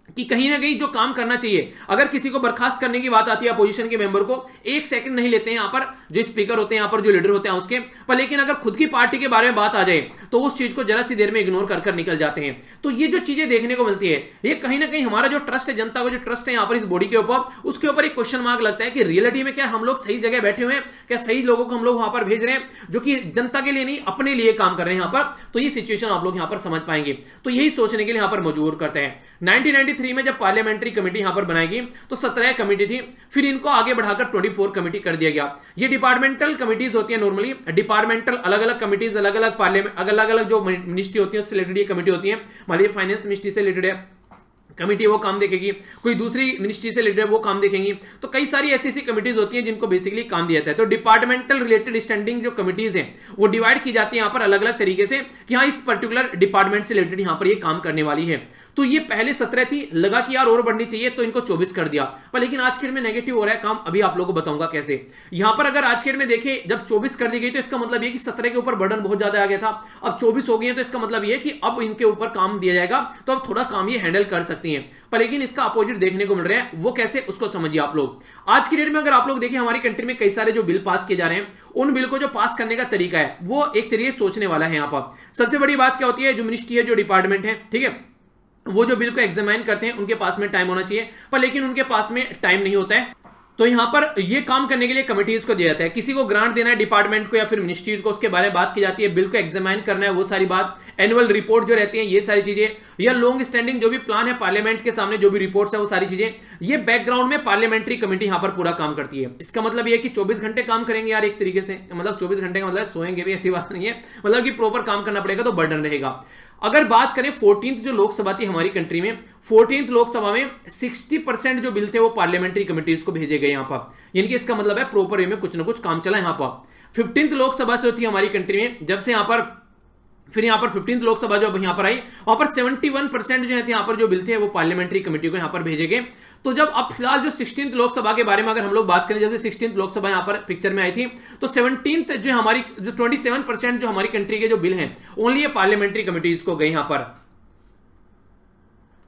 कि कहीं ना कहीं जो काम करना चाहिए, अगर किसी को बर्खास्त करने की बात आती है अपोजिशन के मेंबर को, एक सेकंड नहीं लेते हैं यहां पर जो स्पीकर होते हैं, यहां पर जो लीडर होते हैं उसके पर, लेकिन अगर खुद की पार्टी के बारे में बात आ जाए तो उस चीज को जरा सी देर में इग्नोर कर निकल जाते हैं। तो ये जो चीजें देखने को मिलती है, ये कहीं ना कहीं हमारा जो ट्रस्ट है, जनता का जो ट्रस्ट है यहां पर इस बॉडी के ऊपर, उसके ऊपर एक क्वेश्चन मार्क लगता है कि रियलिटी में क्या हम लोग सही जगह बैठे हुए हैं, क्या सही लोगों को हम लोग वहां पर भेज रहे हैं जो कि जनता के लिए नहीं अपने लिए काम कर रहे हैं यहां पर। तो ये सिचुएशन आप लोग यहां पर समझ पाएंगे। तो यही सोचने के लिए यहां पर मजबूर करते हैं। 1993 में जब पार्लियामेंट्री कमेटी यहां पर बनाई गई तो 17 कमेटी थी, फिर इनको आगे बढ़ाकर 24 कमेटी कर दिया गया। ये डिपार्टमेंटल कमेटीज होती है, नॉर्मली डिपार्टमेंटल अलग अलग कमेटीज, अलग अलग पार्लियामेंट, अलग अलग जो मिनिस्ट्री होती है उससे रिलेटेड ये कमेटी होती है। मान लीजिए फाइनेंस मिनिस्ट्री से रिलेटेड है कमेटी, वो काम देखेगी, कोई दूसरी मिनिस्ट्री से रिलेटेड वो काम देखेंगी। तो कई सारी ऐसी कमेटीज होती हैं जिनको बेसिकली काम दिया जाता है। तो डिपार्टमेंटल रिलेटेड स्टैंडिंग जो कमेटीज हैं वो डिवाइड की जाती है यहाँ पर अलग अलग तरीके से कि हाँ इस पर्टिकुलर डिपार्टमेंट से रिलेटेड यहाँ पर ये काम करने वाली है। तो ये पहले 17 थी, लगा कि यार और बढ़नी चाहिए तो इनको 24 कर दिया, पर लेकिन आज के डेट में नेगेटिव हो रहा है काम। अभी आप लोगों को बताऊंगा कैसे। यहां पर अगर आज के डेट में देखें, जब 24 कर दी गई तो इसका मतलब ये कि 17 के ऊपर बर्डन बहुत ज्यादा आ गया था, अब 24 हो गई है, तो इसका मतलब ये कि अब इनके ऊपर काम दिया जाएगा, तो अब थोड़ा काम ये हैंडल कर सकती हैं। पर लेकिन इसका अपोजिट देखने को मिल रहा है, वो कैसे, उसको समझिए आप लोग। आज की डेट में अगर आप लोग देखें, हमारी कंट्री में कई सारे जो बिल पास किए जा रहे हैं, उन बिल को जो पास करने का तरीका है वो एक तरीके सोचने वाला है। यहाँ पर सबसे बड़ी बात क्या होती है, जो मिनिस्ट्री है, जो डिपार्टमेंट है, ठीक है, वो जो बिल को एग्जामिन करते हैं उनके पास में टाइम होना चाहिए, पर लेकिन उनके पास में टाइम नहीं होता है। तो यहां पर ये काम करने के लिए कमिटीज को दिया जाता है। किसी को ग्रांट देना है डिपार्टमेंट को या फिर मिनिस्ट्री को, उसके बारे में बात की जाती है। बिल को एग्जामिन करना है, वो सारी बात, एनुअल रिपोर्ट जो रहती है, ये सारी चीजें, या लॉन्ग स्टैंडिंग जो भी प्लान है पार्लियामेंट के सामने, जो भी रिपोर्ट्स है, वो सारी चीजें, ये बैकग्राउंड में पार्लियामेंट्री कमेटी यहां पर पूरा काम करती है। इसका मतलब ये कि 24 घंटे काम करेंगे यार, एक तरीके से, मतलब 24 घंटे का मतलब सोएंगे भी, ऐसी बात नहीं है, मतलब कि प्रॉपर काम करना पड़ेगा तो बर्डन रहेगा। अगर बात करें 14th जो लोकसभा थी हमारी कंट्री में, 14th लोकसभा में 60% जो बिल थे वो पार्लियामेंट्री कमेटीज को भेजे गए यहां पर, यानी कि इसका मतलब है प्रॉपर वे में कुछ ना कुछ काम चला यहां पर। 15th लोकसभा से थी हमारी कंट्री में, जब से यहां पर फिर यहां पर 15th लोकसभा जो यहां पर आई, वहां पर 71% जो है यहां पर जो बिल थे वो पार्लियामेंट्री कमेटी को यहां पर भेजे गए। तो जब अब फिलहाल जो 16th लोकसभा के बारे में अगर हम लोग बात करें, जब से 16th लोकसभा यहां पर पिक्चर में आई थी, तो 17th जो हमारी जो 27% जो हमारी कंट्री के जो बिल हैं ओनली ये पार्लियामेंट्री कमेटीज को गए यहां पर।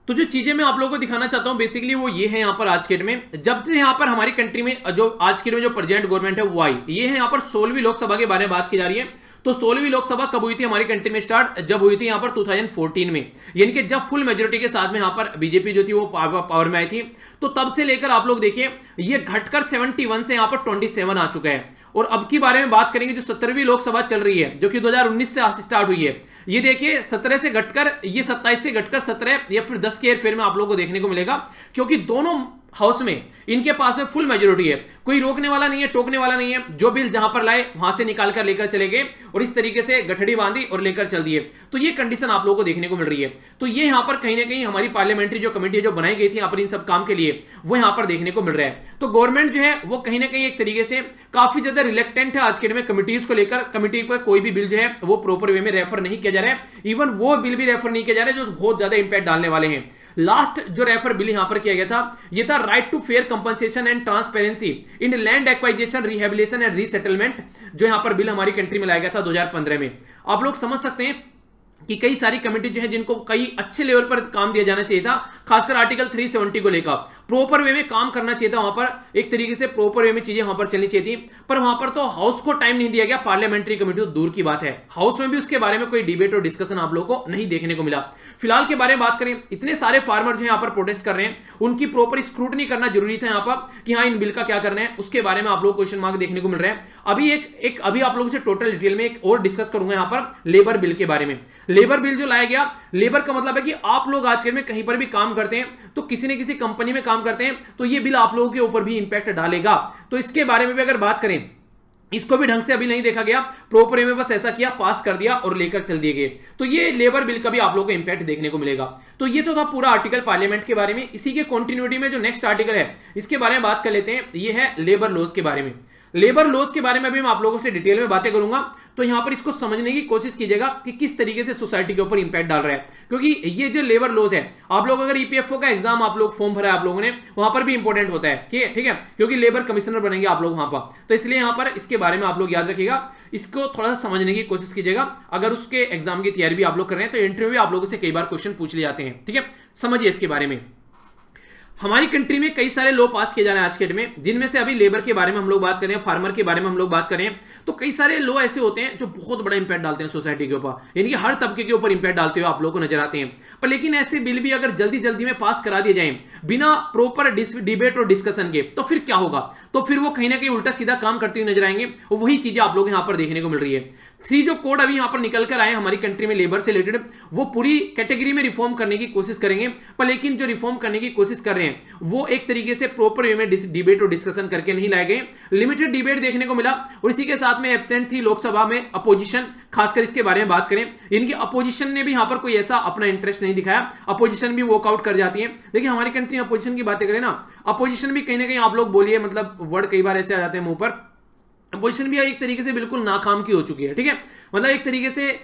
तो जो चीजें मैं आप लोगों को दिखाना चाहता हूं बेसिकली वो ये है। यहां पर आज के डेट में जब से यहां पर हमारी कंट्री में जो आज के डेट में जो प्रेजेंट गवर्नमेंट है वो आई, ये है यहां पर 16वीं लोकसभा के बारे में बात की जा रही है। तो 16वीं लोकसभा कब हुई थी हमारी कंट्री में स्टार्ट? जब हुई थी यहां पर 2014 में, यानी कि जब फुल मेजोरिटी के साथ में यहां पर बीजेपी जो थी वो पावर में आई थी। तो तब से लेकर आप लोग देखिए ये घटकर 71 से यहां पर 27 आ चुका है। और अब की बारे में बात करेंगे जो 17वीं लोकसभा चल रही है जो कि 2019 से स्टार्ट हुई है, ये देखिए 17 से घटकर ये 27 से घटकर 17 या फिर 10 के हेरफेर में आप लोगों को देखने को मिलेगा, क्योंकि दोनों हाउस में इनके पास में फुल मेजोरिटी है, कोई रोकने वाला नहीं है, टोकने वाला नहीं है। जो बिल जहां पर लाए वहां से निकाल कर लेकर चले गए और इस तरीके से गठड़ी बांधी और लेकर चल दिए। तो ये कंडीशन आप लोगों को देखने को मिल रही है। तो ये यहां पर कहीं ना कहीं हमारी पार्लियामेंट्री जो कमेटी जो बनाई गई थी यहां पर इन सब काम के लिए, वो यहां पर देखने को मिल रहा है। तो गवर्नमेंट जो है वो कहीं ना कहीं एक तरीके से काफी ज्यादा रिलेक्टेंट है आज के डेट में कमिटीज को लेकर। कमिटी पर कोई भी बिल जो है वो प्रॉपर वे में रेफर नहीं किया जा रहा है, इवन वो बिल भी रेफर नहीं किया जा रहा है जो बहुत ज्यादा इंपैक्ट डालने वाले हैं। लास्ट जो रेफर बिल यहां पर किया गया था ये था right to fair compensation and transparency in land acquisition rehabilitation and resettlement, जो यहां पर बिल हमारी कंट्री में लाया गया था 2015 में। आप लोग समझ सकते हैं कि कई सारी कमेटी जो है जिनको कई अच्छे लेवल पर काम दिया जाना चाहिए था, खासकर आर्टिकल 370 को लेकर प्रॉपर वे में काम करना चाहिए था, वहां पर एक तरीके से प्रॉपर वे में चीजें वहां पर चलनी चाहिए थी, पर वहां पर तो हाउस को टाइम नहीं दिया गया। पार्लियामेंट्री कमेटी तो दूर की बात है, हाउस में भी उसके बारे में कोई डिबेट और डिस्कशन आप लोगों को नहीं देखने को मिला। फिलहाल के बारे में बात करें, इतने सारे फार्मर जो यहां पर प्रोटेस्ट कर रहे हैं उनकी प्रॉपर स्क्रूटनी करना जरूरी था यहां पर कि हाँ इन बिल का क्या करना है, उसके बारे में आप लोग क्वेश्चन मार्क देखने को मिल रहे हैं। अभी आप लोगों से टोटल डिटेल में एक और डिस्कस करूंगा यहां पर लेबर बिल के बारे में। लेबर बिल जो लाया गया, लेबर का मतलब है कि आप लोग आज के में कहीं पर भी काम करते हैं तो किसी न किसी कंपनी में काम करते हैं तो ये बिल आप लोगों के ऊपर भी इंपैक्ट डालेगा। तो इसके बारे में भी अगर बात करें, इसको भी ढंग से अभी नहीं देखा गया, प्रॉपर में बस ऐसा किया, पास कर दिया और लेकर चल दिए गए। तो ये लेबर बिल का भी आप लोगों को इंपैक्ट देखने को मिलेगा। तो ये तो था पूरा आर्टिकल पार्लियामेंट के बारे में। इसी के कंटिन्यूटी में जो नेक्स्ट आर्टिकल है इसके बारे में बात कर लेते हैं, ये है लेबर लॉज के बारे में। लेबर लॉज के बारे में भी मैं आप लोगों से डिटेल में बातें करूंगा, तो यहां पर इसको समझने की कोशिश कीजिएगा कि किस तरीके से सोसाइटी के ऊपर इंपैक्ट डाल रहा है। क्योंकि ये जो लेबर लॉज है, आप लोग अगर ईपीएफओ का एग्जाम आप लोग फॉर्म भरा है आप लोगों ने, वहां पर भी इंपॉर्टेंट होता है, ठीक है, क्योंकि लेबर कमिश्नर बनेंगे आप लोग वहां पर। तो इसलिए यहां पर इसके बारे में आप लोग याद रखिएगा, इसको थोड़ा सा समझने की कोशिश कीजिएगा। अगर उसके एग्जाम की तैयारी भी आप लोग कर रहे हैं तो इंटरव्यू में आप लोगों से कई बार क्वेश्चन पूछ लिए जाते हैं, ठीक है। समझिए इसके बारे में। हमारी कंट्री में कई सारे लॉ पास किए जा रहे हैं आज के डेट में, जिनमें से अभी लेबर के बारे में हम लोग बात करें, फार्मर के बारे में हम लोग बात करें, तो कई सारे लॉ ऐसे होते हैं जो बहुत बड़ा इंपैक्ट डालते हैं सोसाइटी के ऊपर, यानी कि हर तबके के ऊपर इंपैक्ट डालते हुए आप लोगों को नजर आते हैं। पर लेकिन ऐसे बिल भी अगर जल्दी जल्दी में पास करा दिए जाएं बिना प्रॉपर डिबेट और डिस्कशन के, तो फिर क्या होगा? तो फिर वो कहीं ना कहीं उल्टा सीधा काम करते हुए नजर आएंगे। वही चीजें आप लोग यहां पर देखने को मिल रही है। 3 जो कोड अभी यहां पर निकल कर आए हमारी कंट्री में लेबर से रिलेटेड, वो पूरी कैटेगरी में रिफॉर्म करने की कोशिश करेंगे, पर लेकिन जो रिफॉर्म करने की कोशिश कर रहे हैं वो एक तरीके से प्रॉपर वे में डिबेट और डिस्कशन करके नहीं लाए गए। लिमिटेड डिबेट देखने को मिला और इसी के साथ में एब्सेंट थी लोकसभा में अपोजिशन। खासकर इसके बारे में बात करें, इनकी अपोजिशन ने भी यहां पर कोई ऐसा अपना इंटरेस्ट नहीं दिखाया, अपोजिशन भी वॉकआउट कर जाती है। देखिए हमारी कंट्री में अपोजिशन की बातें करें ना, अपोजिशन भी कहीं ना कहीं आप लोग बोलिए, मतलब वर्ड कई बार ऐसे आ जाते हैं मुंह पर, अपोजिशन भी एक तरीके से बिल्कुल नाकाम की हो चुकी है, ठीक है। मतलब एक तरीके से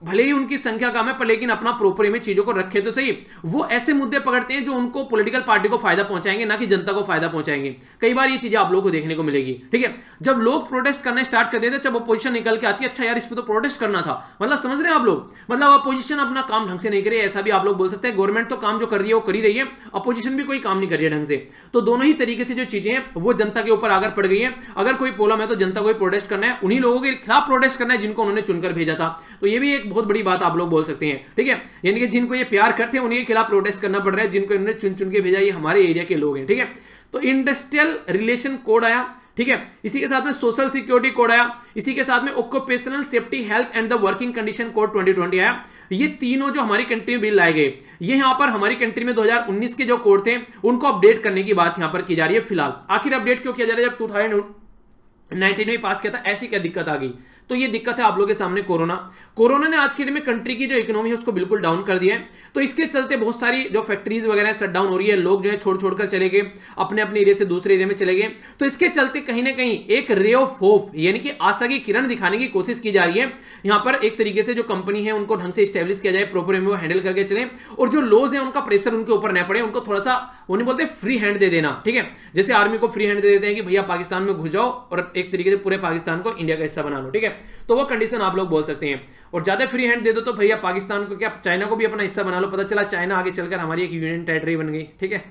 भले ही उनकी संख्या कम है पर लेकिन अपना प्रॉपर में चीजों को रखे तो सही। वो ऐसे मुद्दे पकड़ते हैं जो उनको पॉलिटिकल पार्टी को फायदा पहुंचाएंगे, ना कि जनता को फायदा पहुंचाएंगे। कई बार ये चीजें आप लोगों को देखने को मिलेगी, ठीक है। जब लोग प्रोटेस्ट करने स्टार्ट कर देते हैं, जब अपोजिशन निकल के आती है, अच्छा यार इस पे तो प्रोटेस्ट करना था, मतलब समझ रहे हैं आप लोग, मतलब अपोजिशन अपना काम ढंग से नहीं करे, ऐसा भी आप लोग बोल सकते हैं। गवर्नमेंट तो काम जो कर रही है वो कर ही रही है, अपोजिशन भी कोई काम नहीं कर रही है ढंग से। तो दोनों ही तरीके से जो चीजें हैं वो जनता के ऊपर आकर पड़ गई है। अगर कोई प्रॉब्लम है तो जनता को प्रोटेस्ट करना है, उन्हीं लोगों के खिलाफ प्रोटेस्ट करना है जिनको उन्होंने चुनकर भेजा था। तो ये भी एक बहुत बड़ी बात आप लोग बोल सकते हैं, ठीक है। यानी कि जिनको ये प्यार करते हैं उन्हीं के खिलाफ प्रोटेस्ट करना पड़ रहा है, जिनको इन्होंने चुन चुन के भेजा ये हमारे एरिया के लोग हैं, ठीक है। तो इंडस्ट्रियल रिलेशन कोड आया, ठीक है। इसी के साथ में सोशल सिक्योरिटी कोड आया, इसी के साथ में occupational safety health and the working condition code 2020 आया। ये तीनों जो हमारी कंट्री में बिल लाए गए, ये यहां पर हमारी कंट्री में 2019 के जो कोड थे उनको अपडेट करने की बात यहां पर की जा रही है। फिलहाल आखिर अपडेट क्यों किया जा रहा है? जब 2019 में पास किया था, ऐसी क्या दिक्कत आ गई? तो ये दिक्कत है आप लोगों के सामने कोरोना ने आज के डेट में कंट्री की जो इकोनॉमी है उसको बिल्कुल डाउन कर दिया है। तो इसके चलते बहुत सारी जो फैक्ट्रीज वगैरह शट डाउन हो रही है, लोग जो है छोड़ छोड़ कर चले गए, अपने अपने एरिया से दूसरे एरिया में चले गए। तो इसके चलते कहीं ना कहीं एक रे ऑफ होप यानी कि आशा की किरण दिखाने की कोशिश की जा रही है। यहां पर एक तरीके से जो कंपनी है उनको ढंग से स्टैब्लिश किया जाए, प्रॉपर वो हैंडल करके चले, और जो लॉज है उनका प्रेशर उनके ऊपर न पड़े, उनको थोड़ा सा उन्हें बोलते हैं फ्री हैंड दे देना, ठीक है। जैसे आर्मी को फ्री हैंड दे देते हैं कि भैया पाकिस्तान में घुस जाओ और एक तरीके से पूरे पाकिस्तान को इंडिया का हिस्सा बना लो, ठीक है। तो वो कंडीशन आप लोग बोल सकते हैं। और ज्यादा फ्री हैंड दे दो तो भैया पाकिस्तान को क्या, चाइना को भी अपना हिस्सा बना लो, पता चला चाइना आगे चलकर हमारी एक यूनियन टेरिटरी बन गई, ठीक है।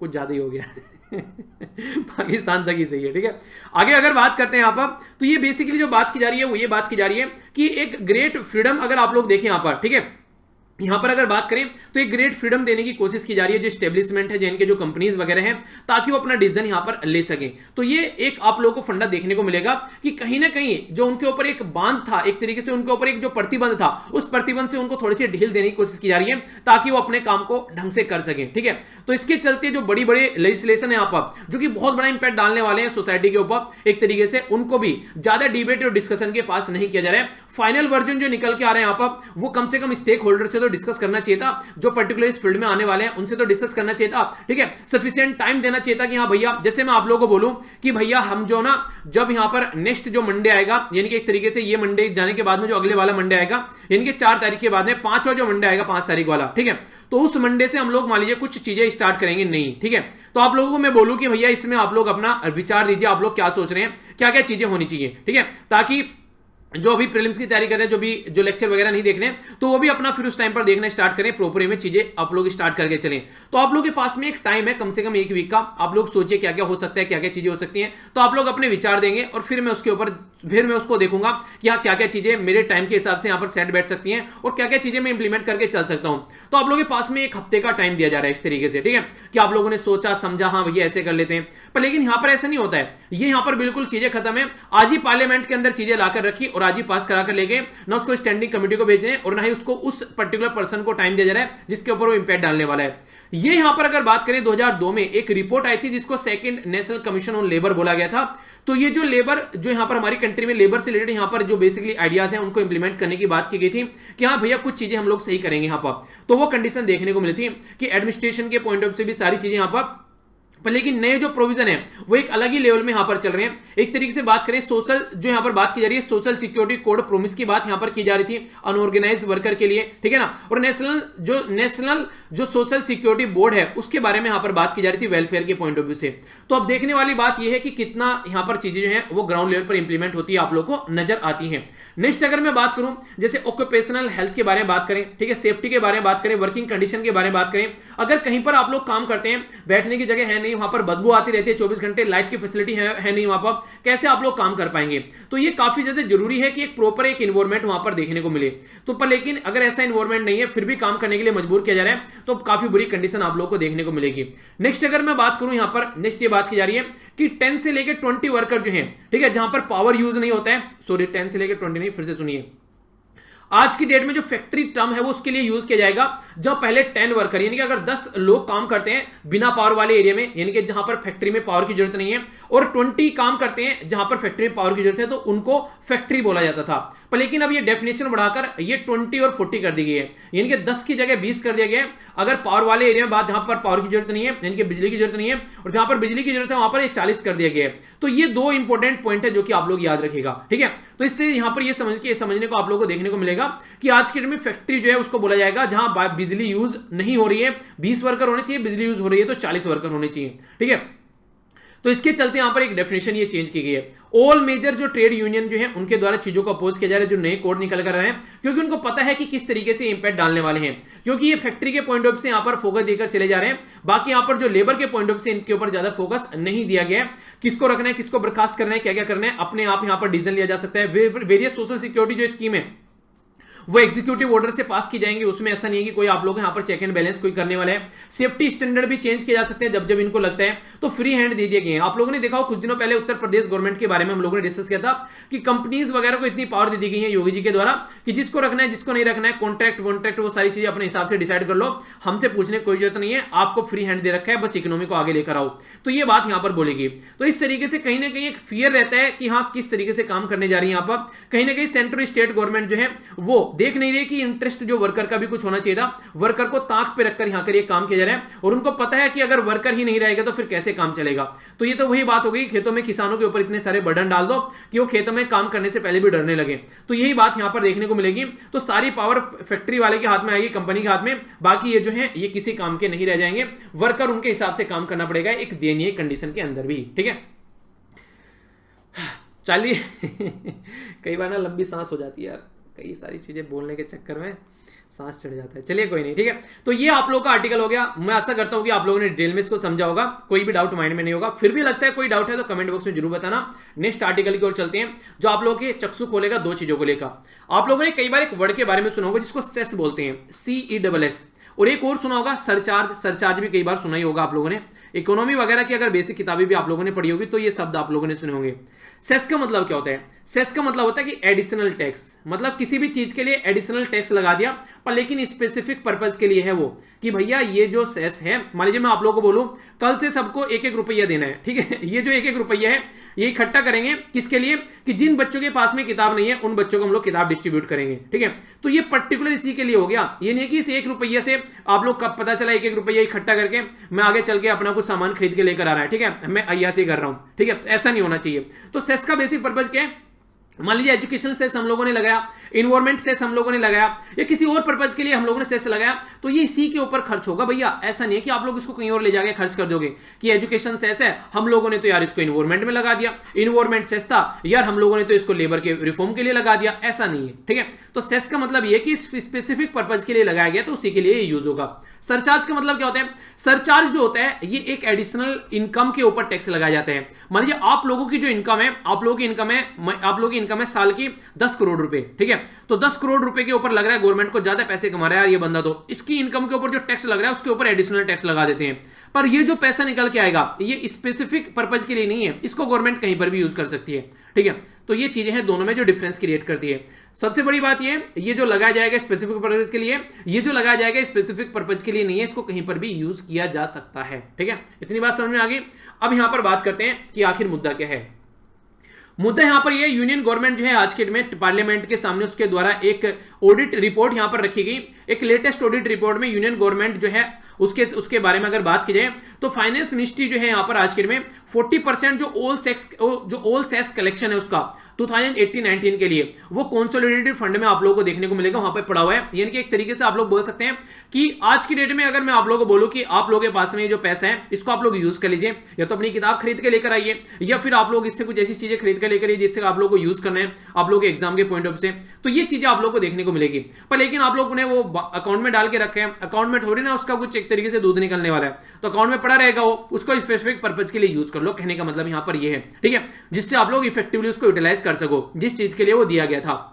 कुछ ज्यादा ही हो गया पाकिस्तान तक ही सही है, ठीक है। आगे अगर बात करते हैं यहाँ पर, तो ये बेसिकली जो बात की जा रही है वो ये बात की जा रही है कि एक ग्रेट फ्रीडम अगर आप लोग देखें यहाँ पर, ठीक है, यहां पर अगर बात करें तो एक ग्रेट फ्रीडम देने की कोशिश की जा रही है जो स्टेब्लिशमेंट है, जिनके जो कंपनीज वगैरह हैं, ताकि वो अपना डिसीजन यहां पर ले सकें। तो ये एक आप लोगों को फंडा देखने को मिलेगा कि कहीं ना कहीं जो उनके ऊपर एक बांध था, एक तरीके से उनके ऊपर एक जो प्रतिबंध था, उस प्रतिबंध से उनको थोड़ी सी ढील देने की कोशिश की जा रही है ताकि वो अपने काम को ढंग से कर सकें, ठीक है। तो इसके चलते जो बड़ी बड़ी लेजिस्लेशन है यहाँ पर, जो कि बहुत बड़ा इंपैक्ट डालने वाले हैं सोसाइटी के ऊपर, एक तरीके से उनको भी ज्यादा डिबेट और डिस्कशन के पास नहीं किया जा रहा है। फाइनल वर्जन जो निकल के आ रहे हैं यहाँ पर, वो कम से कम स्टेक होल्डर से तो डिस्कस करना चाहिए, जो पर्टिकुलर इस फील्ड में आने वाले हैं उनसे तो डिस्कस करना चाहिए था, ठीक है। सफिशिएंट टाइम देना चाहिए था कि हाँ भैया, जैसे मैं आप लोगों को बोलूं कि भैया हम जो ना, जब यहां पर नेक्स्ट जो मंडे आएगा, यानी कि एक तरीके से ये मंडे जाने के बाद में जो अगले वाला मंडे आएगा, यानी कि 4 तारीख के बाद में 5वां जो मंडे आएगा 5 तारीख वाला, ठीक है, तो उस मंडे से हम लोग मान लीजिए कुछ चीजें स्टार्ट करेंगे नहीं, ठीक है। तो आप लोगों को मैं बोलूं कि भैया इसमें आप लोग अपना विचार दीजिए, आप लोग क्या सोच रहे हैं, क्या क्या चीजें होनी चाहिए, ठीक है, ताकि जो अभी प्रीलिम्स की तैयारी कर रहे हैं, जो लेक्चर वगैरह नहीं देख रहे हैं, तो वो भी अपना फिर उस टाइम पर देखना स्टार्ट करें, प्रॉपर में चीजें आप लोग स्टार्ट करके चलें। तो आप लोगों के पास में एक टाइम है कम से कम 1 वीक का, आप लोग सोचिए क्या क्या हो सकता है, क्या क्या चीजें हो सकती हैं, तो आप लोग अपने विचार देंगे और फिर मैं उसके ऊपर फिर मैं उसको देखूंगा कि हाँ क्या क्या चीजें मेरे टाइम के हिसाब से यहाँ पर सेट बैठ सकती हैं और क्या क्या चीजें मैं इंप्लीमेंट करके चल सकता हूं। तो आप लोगों के पास में 1 हफ्ते का टाइम दिया जा रहा है इस तरीके से, ठीक है, कि आप लोगों ने सोचा समझा, हाँ भैया ऐसे कर लेते हैं, पर लेकिन यहां पर ऐसा नहीं होता है, ये यहां पर बिल्कुल चीजें खत्म है। आज ही पार्लियामेंट के अंदर चीजें लाकर रखी और आज ही पास करा कर गए, ना उसको स्टैंडिंग कमेटी को भेज रहे हैं और ना ही उसको उस पर्टिकुलर पर्सन को टाइम दिया जा रहा है जिसके ऊपर वो इंपैक्ट डालने वाला है। ये यहां पर अगर बात करें 2002 में एक रिपोर्ट आई थी जिसको second national commission on labour बोला गया था। तो ये जो लेबर, जो यहां पर हमारी कंट्री में लेबर से रिलेटेड यहां पर जो बेसिकली आइडियाज हैं उनको इंप्लीमेंट करने की बात की गई थी कि हाँ भैया कुछ चीजें हम लोग सही करेंगे यहां पर। तो वो कंडीशन देखने को मिली थी कि एडमिनिस्ट्रेशन के पॉइंट ऑफ से भी सारी चीजें यहां पर लेकिन नए जो प्रोविजन है वो एक अलग ही लेवल में यहां पर चल रहे हैं। एक तरीके से बात करें सोशल, जो यहां पर बात की जा रही है सोशल सिक्योरिटी कोड प्रोमिस की बात यहां पर की जा रही थी अनऑर्गेनाइज वर्कर के लिए, ठीक है ना, और नेशनल जो सोशल सिक्योरिटी बोर्ड है उसके बारे में यहां पर बात की जा रही थी वेलफेयर के पॉइंट ऑफ व्यू से। तो अब देखने वाली बात यह है कि कितना यहां पर चीजें जो है वो ग्राउंड लेवल पर इंप्लीमेंट होती है आप लोगों को नजर आती है। नेक्स्ट अगर मैं बात करूं जैसे ऑक्यूपेशनल हेल्थ के बारे में बात करें, ठीक है, सेफ्टी के बारे में बात करें, वर्किंग कंडीशन के बारे में बात करें, अगर कहीं पर आप लोग काम करते हैं, बैठने की जगह है नहीं, वहां पर बदबू आती रहती है 24 घंटे, लाइट की फैसिलिटी है नहीं वहां पर, कैसे आप लोग काम कर पाएंगे। तो ये काफी ज्यादा जरूरी है कि एक प्रॉपर एक इन्वायरमेंट वहां पर देखने को मिले। तो पर लेकिन अगर ऐसा इन्वायरमेंट नहीं है फिर भी काम करने के लिए मजबूर किया जा रहा है तो काफी बुरी कंडीशन आप लोग को देखने को मिलेगी। नेक्स्ट अगर मैं बात करूं यहां पर, नेक्स्ट ये बात की जा रही है कि 10 से लेकर 20 वर्कर जो है, ठीक है, जहां पर पावर यूज नहीं होता है, सॉरी 10 से लेकर 20 नहीं, फिर से सुनिए, आज की डेट में जो फैक्ट्री टर्म है वो उसके लिए यूज किया जाएगा जब पहले 10 वर्कर, यानी कि अगर 10 लोग काम करते हैं बिना पावर वाले एरिया में, यानी कि जहां पर फैक्ट्री में पावर की जरूरत नहीं है, और 20 काम करते हैं जहां पर फैक्ट्री में पावर की जरूरत है, तो उनको फैक्ट्री बोला जाता था। पर लेकिन अब ये डेफिनेशन बढ़ाकर ये 20 और 40 कर दी गई है, यानी कि 10 की जगह 20 कर दिया गया है। अगर पावर वाले एरिया में बात जहां पर पावर की जरूरत नहीं है, यानी कि बिजली की जरूरत नहीं है, और जहां पर बिजली की जरूरत है वहां पर ये 40 कर दिया गया है। तो ये 2 इंपॉर्टेंट पॉइंट है जो कि आप लोग याद रखिएगा, ठीक है। तो इससे यहां पर ये समझने को आप लोगों को देखने को मिलेगा कि आज के डेट में फैक्ट्री जो है उसको बोला जाएगा जहां बिजली यूज नहीं हो रही है, 20 वर्कर होने चाहिए, बिजली यूज हो रही है तो 40 वर्कर होने चाहिए, ठीक है। तो इसके चलते यहां पर एक डेफिनेशन ये चेंज की गई है। ऑल मेजर जो ट्रेड यूनियन जो है उनके द्वारा चीजों को अपोज किया जा रहा है, जो नए कोड निकल कर रहे हैं, क्योंकि उनको पता है कि किस तरीके से इंपैक्ट डालने वाले हैं, क्योंकि ये फैक्ट्री के पॉइंट ऑफ से यहां पर फोकस देकर चले जा रहे हैं। बाकी यहां पर जो लेबर के पॉइंट ऑफ से इनके ऊपर ज्यादा फोकस नहीं दिया गया है। किसको रखना है, किसको बर्खास्त करना है, क्या क्या करना है, अपने आप यहां पर डिसीजन लिया जा सकता है। वेरियस सोशल सिक्योरिटी जो स्कीम है वो एग्जीक्यूटिव ऑर्डर से पास की जाएंगी, उसमें ऐसा नहीं है कि कोई आप लोग यहां पर चेक एंड बैलेंस कोई करने वाला है। सेफ्टी स्टैंडर्ड भी चेंज किए जा सकते हैं जब जब इनको लगता है, तो फ्री हैंड दे दिए गए हैं। आप लोगों ने देखा हो कुछ दिनों पहले उत्तर प्रदेश गवर्नमेंट के बारे में हम लोगों ने डिस्कस किया था कि कंपनीज वगैरह को इतनी पावर दे दी गई है योगी जी के द्वारा कि जिसको रखना है जिसको नहीं रखना है, कॉन्ट्रैक्ट वो सारी चीजें अपने हिसाब से डिसाइड कर लो, हमसे पूछने की कोई जरूरत नहीं है, आपको फ्री हैंड दे रखा है, बस इकोनॉमी को आगे लेकर आओ। तो ये बात यहां पर बोलेगी। तो इस तरीके से कहीं ना कहीं एक फियर रहता है कि हाँ किस तरीके से काम करने जा रही है। यहां पर कहीं ना कहीं सेंट्रल स्टेट गवर्नमेंट जो है वो देख नहीं रही कि इंटरेस्ट जो वर्कर का भी कुछ होना चाहिए था, वर्कर को ताक पे रखकर यहां पर ये काम किया जा रहा है, और उनको पता है कि अगर वर्कर ही नहीं रहेगा तो फिर कैसे काम चलेगा। तो ये तो वही बात हो गई, खेतों में किसानों के ऊपर इतने सारे बर्डन डाल दो कि वो खेतों में काम करने से पहले भी डरने लगे। तो यही बात यहां पर देखने को मिलेगी। तो सारी पावर फैक्ट्री वाले के हाथ में आएगी, कंपनी के हाथ में, बाकी ये जो है ये किसी काम के नहीं रह जाएंगे, वर्कर उनके हिसाब से काम करना पड़ेगा एक दयनीय कंडीशन के अंदर भी, ठीक है। चलिए कई बार ना लंबी सांस हो जाती है यार, कई सारी चीजें बोलने के चक्कर में, सांस चढ़ जाता है, चलिए कोई नहीं, ठीक है। तो ये आप लोगों का आर्टिकल हो गया। मैं आशा करता हूं कि आप लोगों ने डिटेल में इसको समझा होगा, कोई भी डाउट माइंड में नहीं होगा। फिर भी लगता है कोई डाउट है तो कमेंट बॉक्स में जरूर बताना। नेक्स्ट आर्टिकल की ओर चलते हैं, जो आप लोगों के चक्षु खोलेगा दो चीजों को लेकर। आप लोगों ने कई बार एक वर्ड के बारे में सुना होगा जिसको सेस बोलते हैं, CESS, और एक और सुना होगा सरचार्ज। सरचार्ज भी कई बार सुना ही होगा आप लोगों ने। इकोनॉमी वगैरह की अगर बेसिक किताबें भी आप लोगों ने पढ़ी होगी तो ये शब्द आप लोगों ने सुने होंगे। सेस का मतलब क्या होता है? सेस का मतलब होता है कि एडिशनल टैक्स, मतलब किसी भी चीज के लिए एडिशनल टैक्स लगा दिया, पर लेकिन स्पेसिफिक पर्पज के लिए है वो, कि भैया ये जो सेस है, मान लीजिए मैं आप लोगों को बोलूं कल से सबको 1-1 रुपया देना है, ठीक है। ये जो 1-1 रुपया है ये इकट्ठा करेंगे किसके लिए? कि जिन बच्चों के पास में किताब नहीं है उन बच्चों को हम लोग किताब डिस्ट्रीब्यूट करेंगे, ठीक है। तो ये पर्टिकुलर इसी के लिए हो गया। ये नहीं कि इस 1 रुपये से आप लोग कब पता चला 1-1 रुपया इकट्ठा करके मैं आगे चल के अपना कुछ सामान खरीद के लेकर आ रहा है, ठीक है, मैं अय्यासी कर रहा हूं, ठीक है। ऐसा नहीं होना चाहिए। तो सेस का बेसिक पर्पज क्या है? मान लीजिए एजुकेशन सेस हम लोगों ने लगाया, इन्वायरमेंट सेस हम लोगों ने लगाया, या किसी और पर्पज के लिए हम लोगों ने सेस लगाया, तो ये इसी के ऊपर खर्च होगा भैया। ऐसा नहीं है कि आप लोग इसको कहीं और ले जाके खर्च कर दोगे कि एजुकेशन सेस है, हम लोगों ने तो यार इसको इन्वायरमेंट में लगा दिया, इन्वायरमेंट सेस था यार हम लोगों ने तो इसको लेबर के रिफॉर्म के लिए लगा दिया, ऐसा नहीं है, ठीक है। तो सेस का मतलब ये कि स्पेसिफिक पर्पज के लिए लगाया गया तो उसी के लिए यूज होगा। सरचार्ज का मतलब क्या होता है? सरचार्ज जो होता है ये एक एडिशनल इनकम के ऊपर टैक्स लगाया जाता है। मान लीजिए आप लोगों की जो इनकम है, आप लोगों की इनकम है साल की 10 करोड़ रुपए, ठीक है। तो 10 करोड़ रुपए के ऊपर लग रहा है गवर्नमेंट को ज्यादा पैसे कमा रहा है यार ये बंदा, तो इसकी इनकम के ऊपर जो टैक्स लग रहा है उसके ऊपर एडिशनल टैक्स लगा देते हैं। पर ये जो पैसा निकल के आएगा ये स्पेसिफिक पर्पज के लिए नहीं है, इसको गवर्नमेंट कहीं पर भी यूज कर सकती है, ठीक है। तो ये चीजें हैं दोनों में जो डिफरेंस क्रिएट करती है। सबसे बड़ी बात ये जो लगाया जाएगा स्पेसिफिक पर्पज के लिए, ये जो लगाया जाएगा स्पेसिफिक पर्पज के लिए नहीं है, इसको कहीं पर भी यूज किया जा सकता है, ठीक है। इतनी बात समझ में आ गई। अब यहां पर बात करते हैं कि आखिर मुद्दा क्या है। मुद्दा यहां पर ये यूनियन गवर्नमेंट जो है आज के में पार्लियामेंट के सामने उसके द्वारा एक ऑडिट रिपोर्ट यहां पर रखी गई। एक लेटेस्ट ऑडिट रिपोर्ट में यूनियन गवर्नमेंट जो है उसके बारे में अगर बात की जाए तो फाइनेंस मिनिस्ट्री जो है यहां पर आज के में 40% जो ऑल सेस कलेक्शन है उसका 2018-19 के लिए वो कंसोलिडेटेड फंड में आप लोगों को देखने को मिलेगा, वहां पर पड़ा हुआ है। यानी कि एक तरीके से आप लोग बोल सकते हैं कि आज की डेट में अगर मैं आप लोगों को बोलूं कि आप लोगों के पास में जो पैसा है इसको आप लोग यूज कर लीजिए, या तो अपनी किताब खरीद के लेकर आइए, या फिर आप लोग इससे कुछ ऐसी चीजें खरीद कर लेकर आइए जिससे आप लोग को यूज करना है आप लोग के एग्जाम के पॉइंट ऑफ से, तो ये चीजें आप लोग को देखने को मिलेगी। पर लेकिन आप लोग ने वो अकाउंट में डाल के रखे हैं, अकाउंट में थोड़ी ना उसका कुछ एक तरीके से दूध निकलने वाला है, तो अकाउंट में पड़ा रहेगा वो, उसको स्पेसिफिक पर्पज के लिए यूज कर लो। कहने का मतलब यहां पर ये है, ठीक है, जिससे आप लोग इफेक्टिवली उसको यूटिलाइज कर सको जिस चीज के लिए वो दिया गया था।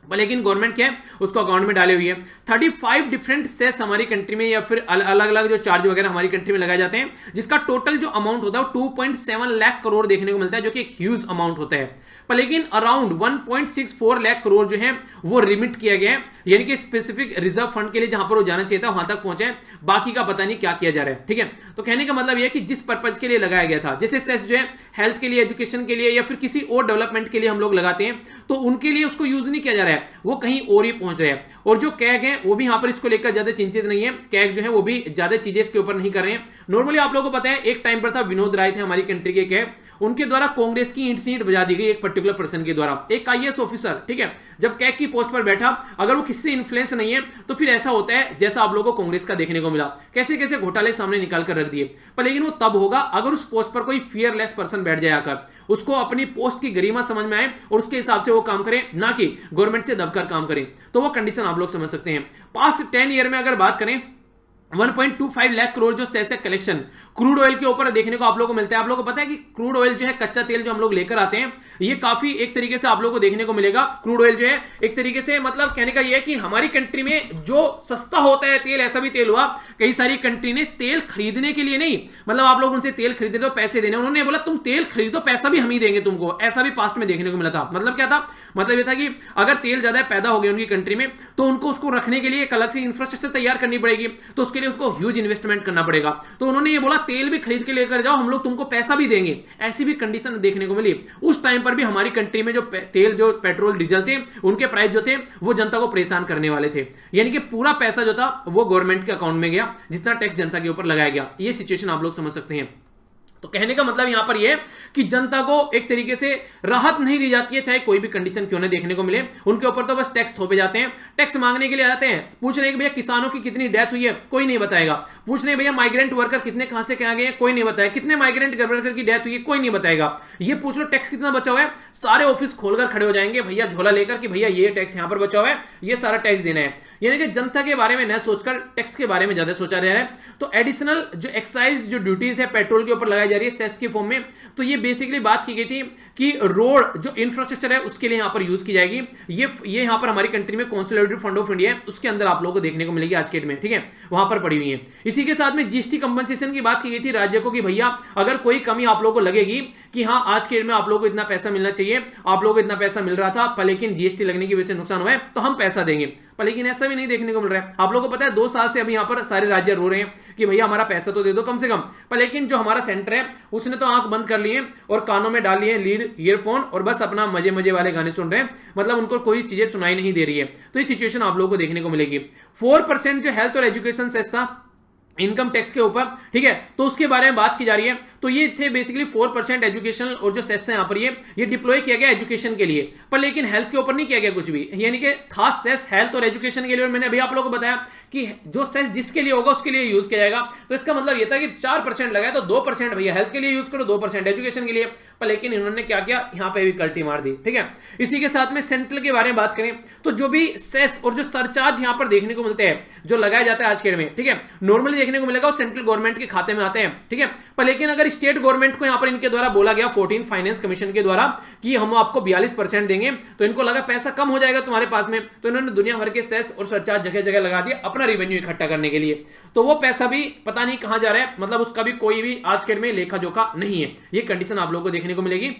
लेकिन गवर्नमेंट क्या है उसको अकाउंट में डाले हुई है। 35 डिफरेंट सेस हमारी कंट्री में या फिर अलग अलग जो चार्ज वगैरह हमारी कंट्री में लगाए जाते हैं, जिसका टोटल जो अमाउंट होता है 2.7 लाख करोड़ देखने को मिलता है, जो कि एक ह्यूज अमाउंट होता है। पर लेकिन अराउंड 1.64 लाख करोड़ जो है वो रिमिट किया गया है, यानी कि स्पेसिफिक रिजर्व फंड के लिए जहां पर वो जाना चाहिए था वहां तक पहुंचे, बाकी का पता नहीं क्या किया जा रहा है, ठीक है। तो कहने का मतलब यह कि जिस पर्पज के लिए लगाया गया था, जैसे सेस जो है हेल्थ के लिए, एजुकेशन के लिए या फिर किसी और डेवलपमेंट के लिए हम लोग लगाते हैं, तो उनके लिए उसको यूज नहीं किया जा रहा है, वो कहीं और ही पहुंच रहे हैं। और जो कैग है वो भी यहां पर इसको लेकर ज्यादा चिंतित नहीं है, कैग जो है वो भी ज्यादा चीजें इसके ऊपर नहीं कर रहे हैं। नॉर्मली आप लोगों को पता है एक टाइम पर था विनोद राय थे हमारी कंट्री के कैग, उनके द्वारा कांग्रेस की ईंट सीट बजा दी गई एक पर्टिकुलर पर्सन के द्वारा, एक आईएएस ऑफिसर, ठीक है। जब कैग की पोस्ट पर बैठा, अगर वो किससे इन्फ्लुएंस नहीं है तो फिर ऐसा होता है जैसा आप लोगों को कांग्रेस का देखने को मिला, कैसे कैसे घोटाले सामने निकाल कर रख दिए। पर लेकिन वो तब होगा अगर उस पोस्ट पर कोई फियरलेस पर्सन बैठ जाए आकर, उसको अपनी पोस्ट की गरिमा समझ में आए और उसके हिसाब से वो काम करे, ना कि गवर्नमेंट से दबकर काम करे, तो वो कंडीशन आप लोग समझ सकते हैं। पास्ट 10 ईयर में अगर बात करें 1.25 लाख करोड़ जो सेस कलेक्शन क्रूड ऑयल के ऊपर देखने को आप लोगों को मिलता है। आप लोगों को पता है कि क्रूड ऑयल जो है, कच्चा तेल जो हम लोग लेकर आते हैं, ये काफी एक तरीके से आप लोगों को देखने को मिलेगा। क्रूड ऑयल जो है एक तरीके से मतलब कहने का ये है कि हमारी कंट्री में जो सस्ता होता है तेल, ऐसा भी तेल हुआ कई सारी कंट्री ने तेल खरीदने के लिए नहीं, मतलब आप लोग उनसे तेल खरीदने तो पैसे देने, उन्होंने बोला तुम तेल खरीदो पैसा भी हम ही देंगे तुमको, ऐसा भी पास्ट में देखने को मिला था। मतलब क्या था? मतलब ये था कि अगर तेल ज्यादा पैदा हो गया उनकी कंट्री में तो उनको उसको रखने के लिए एक अलग से इंफ्रास्ट्रक्चर तैयार करनी पड़ेगी, तो उसके लिए उसको ह्यूज इन्वेस्टमेंट करना पड़ेगा। तो उन्होंने ये बोला तेल भी खरीद के लेकर जाओ, हम लोग तुमको पैसा भी देंगे। ऐसी भी कंडीशन देखने को मिली। उस टाइम पर भी हमारी कंट्री में जो तेल, जो पेट्रोल, डीजल थे, उनके प्राइस जो थे वो जनता को परेशान करने वाले थे। यानी कि पूरा पैसा जो था वो गवर्नमेंट के अकाउंट में गया, जितना टैक्स जनता के ऊपर लगाया गया। ये सिचुएशन आप लोग समझ सकते हैं। तो कहने का मतलब यहां पर यह है कि जनता को एक तरीके से राहत नहीं दी जाती है, चाहे कोई भी कंडीशन क्यों ना देखने को मिले, उनके ऊपर तो बस टैक्स थोपे जाते हैं। टैक्स मांगने के लिए आते हैं, पूछ रहे हैं कि भैया किसानों की कितनी डेथ हुई है, कोई नहीं बताएगा। पूछ रहे हैं भैया माइग्रेंट वर्कर कितने कहां से कहां गए, कोई नहीं बताएगा। कितने माइग्रेंट वर्कर की डेथ हुई है, कोई नहीं बताएगा। ये पूछ लो टैक्स कितना बचा हुआ है, सारे ऑफिस खोलकर खड़े हो जाएंगे भैया झोला लेकर कि भैया ये टैक्स यहां पर बचा हुआ है, ये सारा टैक्स देना है। यानी कि जनता के बारे में न सोचकर टैक्स के बारे में ज्यादा सोचा जा रहा है। तो एडिशनल जो एक्साइज जो ड्यूटीज है पेट्रोल के ऊपर लगाई जा रही है सेस के फॉर्म में, तो ये बेसिकली बात की गई थी कि रोड जो इंफ्रास्ट्रक्चर है उसके लिए यहां पर यूज की जाएगी। ये यहां पर हमारी कंट्री में कंसोलिडेटेड फंड ऑफ इंडिया है, उसके अंदर आप लोगों को देखने को मिलेगी आज के डेट में, ठीक है, वहां पर पड़ी हुई है। इसी के साथ में जीएसटी कंपनसेशन की बात की गई थी राज्य को कि भैया अगर कोई कमी आप लोगों को लगेगी कि हाँ आज के डेट में आप लोगों को इतना पैसा मिलना चाहिए, आप लोगों को इतना पैसा मिल रहा था पर लेकिन जीएसटी लगने की वजह से नुकसान हुआ है, तो हम पैसा देंगे। पर लेकिन ऐसा भी नहीं देखने को मिल रहा है। आप लोगों को पता है 2 साल से अभी यहां पर सारे राज्य रो रहे हैं कि भैया हमारा पैसा तो दे दो कम से कम, पर लेकिन जो हमारा सेंटर है उसने तो आंख बंद कर लिए और कानों में डाल लिए लीड ईयरफोन और बस अपना मजे मजे वाले गाने सुन रहे हैं, मतलब उनको कोई चीजें सुनाई नहीं दे रही है। तो ये सिचुएशन आप लोगों को देखने को मिलेगी। 4% जो हेल्थ और एजुकेशन सेस था इनकम टैक्स के ऊपर, ठीक है, तो उसके बारे में बात की जा रही है। तो ये थे बेसिकली 4% एजुकेशन और जो सेस था यहां पर ये डिप्लॉय किया गया एजुकेशन के लिए, पर लेकिन हेल्थ के ऊपर नहीं किया गया कुछ भी। यानी कि खास सेस हेल्थ और एजुकेशन के लिए, और मैंने अभी आप लोगों को बताया कि जो सेस जिसके लिए होगा उसके लिए यूज किया जाएगा। तो इसका मतलब ये था कि 4% लगाया तो 2% भैया हेल्थ के लिए यूज करो, 2% एजुकेशन के लिए। पर लेकिन इन्होंने क्या किया, यहां पे भी कल्टी मार दी, ठीक है। इसी के साथ में सेंट्रल के बारे में बात करें तो जो भी सेस और जो सरचार्ज यहां पर देखने को मिलते हैं, जो लगाया जाता है आज के डेट में, ठीक है, नॉर्मली देखने को मिलेगा वो सेंट्रल गवर्नमेंट के खाते में आते हैं, ठीक है। पर लेकिन अगर स्टेट गवर्नमेंट को यहां पर इनके द्वारा बोला गया 14 फाइनेंस कमीशन के द्वारा कि हम आपको 42% देंगे, तो इनको लगा पैसा कम हो जाएगा तुम्हारे पास में, तो इन्होंने दुनिया भर के सेस और सरचार्ज जगह जगह लगा दिया अपना रेवेन्यू इकट्ठा करने के लिए। तो वो पैसा भी पता नहीं कहां जा रहा है, मतलब उसका भी कोई भी आज के डेट में लेखा जोखा नहीं है। ये कंडीशन आप लोगों को देखने को मिलेगी।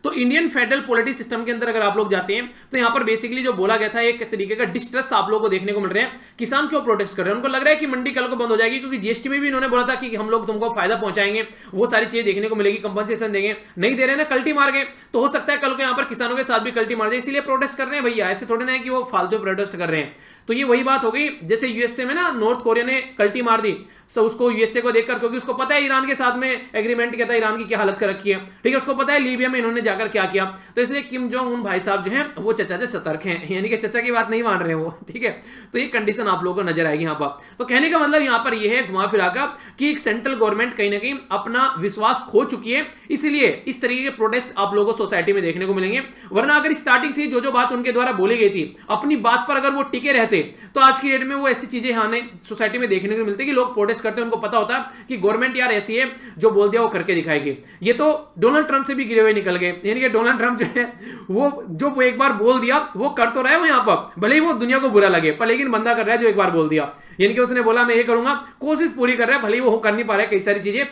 तो इंडियन फेडरल पॉलिटी सिस्टम के अंदर अगर आप लोग जाते हैं तो यहां पर बेसिकली जो बोला गया था एक तरीके का डिस्ट्रेस आप लोगों को देखने को मिल रहे हैं। किसान क्यों प्रोटेस्ट कर रहे हैं, उनको लग रहा है कि मंडी कल को बंद हो जाएगी, क्योंकि जीएसटी में भी इन्होंने बोला था कि हम लोग तुमको फायदा पहुंचाएंगे, वो सारी चीजें देखने को मिलेगी, कंपनसेशन देंगे, नहीं दे रहे ना, कल्टी मार गए। तो हो सकता है कल को यहां पर किसानों के साथ भी कल्टी मार जाए, इसीलिए प्रोटेस्ट कर रहे हैं भैया, ऐसे थोड़े ना है कि वो फालतू प्रोटेस्ट कर रहे हैं। तो ये वही बात हो गई जैसे यूएसए में ना नॉर्थ कोरिया ने कल्टी मार दी, सो उसको यूएसए को देखकर, क्योंकि उसको पता है ईरान के साथ में एग्रीमेंट किया था, ईरान की क्या हालत कर रखी है, ठीक है, उसको पता है लीबिया में इन्होंने जाकर क्या किया। तो इसलिए किम जोंग उन भाई साहब जो हैं वो चचा से सतर्क हैं, यानी कि चचा की बात नहीं मान रहे हैं वो, ठीक है। तो ये कंडीशन आप लोगों को नजर आएगी यहाँ पर। तो कहने का मतलब यहाँ पर यह है घुमा फिरा का कि सेंट्रल गवर्नमेंट कहीं ना कहीं अपना विश्वास खो चुकी है, इसलिए इस तरीके के प्रोटेस्ट आप लोगों को सोसाइटी में देखने को मिलेंगे। वरना अगर स्टार्टिंग से जो बात उनके द्वारा बोली गई थी, अपनी बात पर अगर वो टिके रहते, तो आज की डेट में वो ऐसी चीजें हमें सोसाइटी में देखने को मिलती कि लोग प्रोटेस्ट करते हैं, उनको पता होता कि गवर्नमेंट यार ऐसी है जो बोल दिया वो करके दिखाएगी। ये तो डोनाल्ड ट्रंप से भी गिरे हुए निकल गए, यानी कि डोनाल्ड ट्रंप जो है वो एक बार बोल दिया वो कर तो रहे हो यहां पर, भले ही वो दुनिया को बुरा लगे, पर लेकिन बंदा कर रहा है जो एक बार बोल दिया, यानी कि उसने बोला मैं ये करूंगा, कोशिश पूरी कर रहा है, भले ही वो कर नहीं पा रहा है कई सारी चीजें।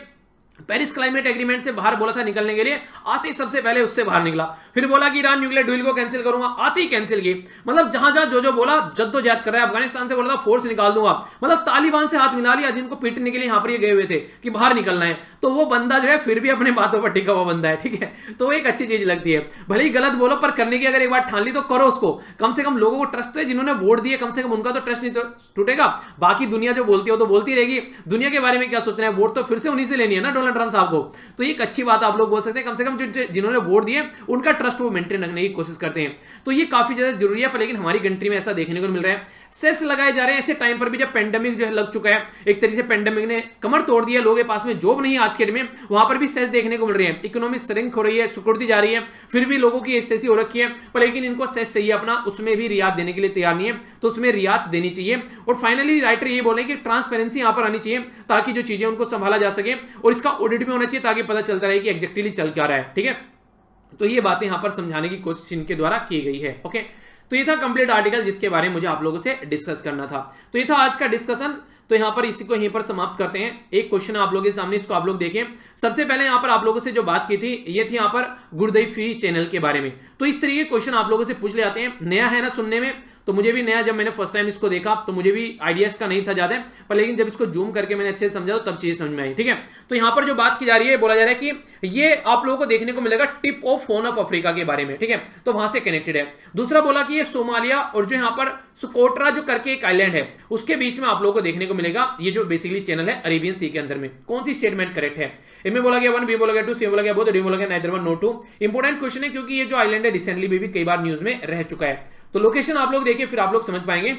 पेरिस क्लाइमेट एग्रीमेंट से बाहर बोला था निकलने के लिए, आते ही सबसे पहले उससे बाहर निकला। फिर बोला कि ईरान न्यूक्लियर डील को कैंसिल करूंगा, आते ही कैंसिल की। मतलब जहां जहां जो बोला जद्दोजहद कर रहा है। अफगानिस्तान से बोला था फोर्स निकाल दूंगा, मतलब तालिबान से हाथ मिला लिया, जिनको पीटने के लिए यहां पर ये गए हुए थे कि बाहर निकलना है। तो वो बंदा जो है फिर भी अपने बातों पर टिका हुआ बंदा है, ठीक है। तो वो एक अच्छी चीज लगती है, भले ही गलत बोलो पर करने की अगर एक बार ठान ली तो करो उसको। कम से कम लोगों को ट्रस्ट तो है, जिन्होंने वोट दिए कम से कम उनका तो ट्रस्ट नहीं तो टूटेगा। बाकी दुनिया जो बोलती है वो तो बोलती रहेगी, दुनिया के बारे में क्या सोचना है, वोट तो फिर से उन्हीं से लेनी है ना डोनाल्ड ट्रंप साहब को। तो ये एक अच्छी बात आप लोग बोल सकते हैं, कम से कम जिन्होंने वोट दिए उनका ट्रस्ट वो मेंटेन रखने की कोशिश करते हैं। तो ये काफी ज्यादा जरूरी है, पर लेकिन हमारी कंट्री में ऐसा देखने को मिल रहा है। सेस लगाए जा रहे हैं ऐसे टाइम पर भी जब पेंडेमिक जो है लग चुका है, एक तरीके से पेंडेमिक ने कमर तोड़ दिया, लोगों के पास में जॉब नहीं है आज के डेट में, वहां पर भी सेस देखने को मिल रही है। इकोनॉमी श्रिंक हो रही है, सिकुड़ती जा रही है, फिर भी लोगों की ऐसी हो रखी है, पर लेकिन इनको सेस चाहिए अपना, उसमें भी रियायत देने के लिए तैयार नहीं है, तो उसमें रियायत देनी चाहिए। और फाइनली राइटर ये बोले कि ट्रांसपेरेंसी यहां पर आनी चाहिए ताकि जो चीजें उनको संभाला जा सके, और इसका ऑडिट भी होना चाहिए ताकि पता चलता रहे कि एग्जैक्टली चल क्या रहा है, ठीक है। तो ये बातें यहां पर समझाने की कोशिश इनके द्वारा की गई है। ओके, तो ये था कंप्लीट आर्टिकल जिसके बारे में मुझे आप लोगों से डिस्कस करना था। तो ये था आज का डिस्कशन। तो यहां पर इसी को यहीं पर समाप्त करते हैं। एक क्वेश्चन आप लोगों के सामने, इसको आप लोग देखें। सबसे पहले यहां पर आप लोगों से जो बात की थी ये थी यहां पर गुरुदेव फी चैनल के बारे में। तो इस तरीके के क्वेश्चन आप लोगों से पूछ ले जाते हैं, नया है ना सुनने में, तो मुझे भी नया, जब मैंने फर्स्ट टाइम इसको देखा तो मुझे भी आइडियाज का नहीं था ज्यादा, पर लेकिन जब इसको जूम करके मैंने अच्छे से समझा तो तब चीजें समझ में आई। ठीक है, तो यहां पर जो बात की जा रही है, बोला जा रहा है कि ये आप लोगों को देखने को मिलेगा tip of horn of Africa के बारे में। ठीक है, तो वहां से कनेक्टेड है। दूसरा बोला कि ये सोमालिया और जो यहां पर सुकोट्रा जो करके एक आइलैंड है उसके बीच में आप लोगों को देखने को मिलेगा ये जो बेसिकली चैनल है अरेबियन सी के अंदर में। कौन सी स्टेटमेंट करेक्ट है? इनमें बोला गया 1, बी बोला गया 2, सी बोला गया बोथ, डी बोला गया नाइदर 1 नो 2। इंपोर्टेंट क्वेश्चन है क्योंकि ये जो आइलैंड है रिसेंटली भी कई बार न्यूज में रह चुका है। तो लोकेशन आप लोग देखिए, फिर आप लोग समझ पाएंगे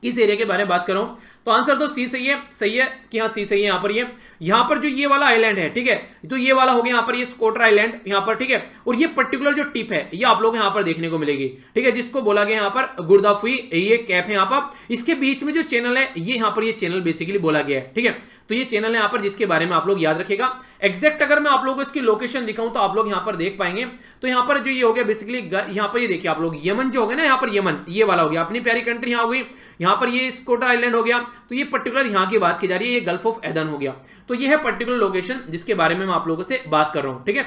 किस एरिया के बारे में बात कर रहा हूं। तो आंसर तो सी सही है कि हाँ सी सही है। यहां पर जो ये वाला आइलैंड है, ठीक है, तो ये वाला हो गया यहां पर ये स्कोट्रा आइलैंड यहां पर। ठीक है, और ये पर्टिकुलर जो टिप है ये आप लोग यहां पर देखने को मिलेगी। ठीक है, जिसको बोला गया यहां पर गुरदाफुई, ये कैप है यहां पर। इसके बीच में जो चैनल है ये यहां पर ये चैनल बेसिकली बोला गया है। ठीक है, तो ये चैनल है यहां पर जिसके बारे में आप लोग याद रखेगा। एग्जैक्ट अगर मैं आप लोगों को इसकी लोकेशन दिखाऊं तो आप लोग यहां पर देख पाएंगे। तो यहां पर जो ये हो गया बेसिकली, यहां पर ये देखिए आप लोग, यमन जो हो गया ना, यहां पर यमन ये वाला हो गया, अपनी प्यारी कंट्री यहां हो गई। यहां पर ये स्कोट्रा आइलैंड हो गया। तो ये पर्टिकुलर यहां की बात की जा रही है, ये गल्फ ऑफ एदन हो गया। तो ये है पर्टिकुलर लोकेशन जिसके बारे में मैं आप लोगों से बात कर रहा हूं। ठीक है,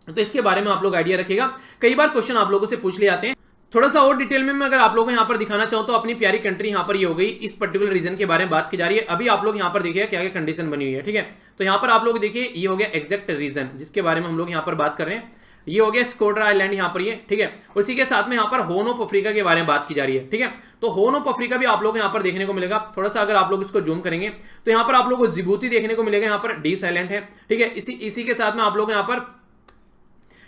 तो इसके बारे में आप लोग आइडिया रखिएगा। कई बार क्वेश्चन आप लोगों से पूछ लिए जाते हैं। थोड़ा सा और डिटेल में मैं अगर आप लोगों को यहां पर दिखाना चाहूं तो अपनी प्यारी कंट्री यहां पर ये हो गई, इस पर्टिकुलर रीजन के बारे में बात की जा रही है। अभी आप लोग यहां पर देखिए क्या क्या कंडीशन बनी हुई है। ठीक है, तो यहां पर आप लोग देखिए ये हो गया एग्जैक्ट रीजन जिसके बारे में हम लोग यहां पर बात कर रहे हैं। ये हो गया स्कोट्रा आइलैंड यहां पर ये। ठीक है, और इसी के साथ में यहां पर हॉर्न ऑफ अफ्रीका के बारे में बात की जा रही है। ठीक है, तो हॉर्न ऑफ अफ्रीका भी आप लोग यहां पर देखने को मिलेगा। थोड़ा सा अगर आप लोग इसको जूम करेंगे तो यहां पर आप लोग को जिबूती देखने को मिलेगा, यहां पर डीस आइलैंड है। ठीक है, इसी के साथ में आप लोग यहां पर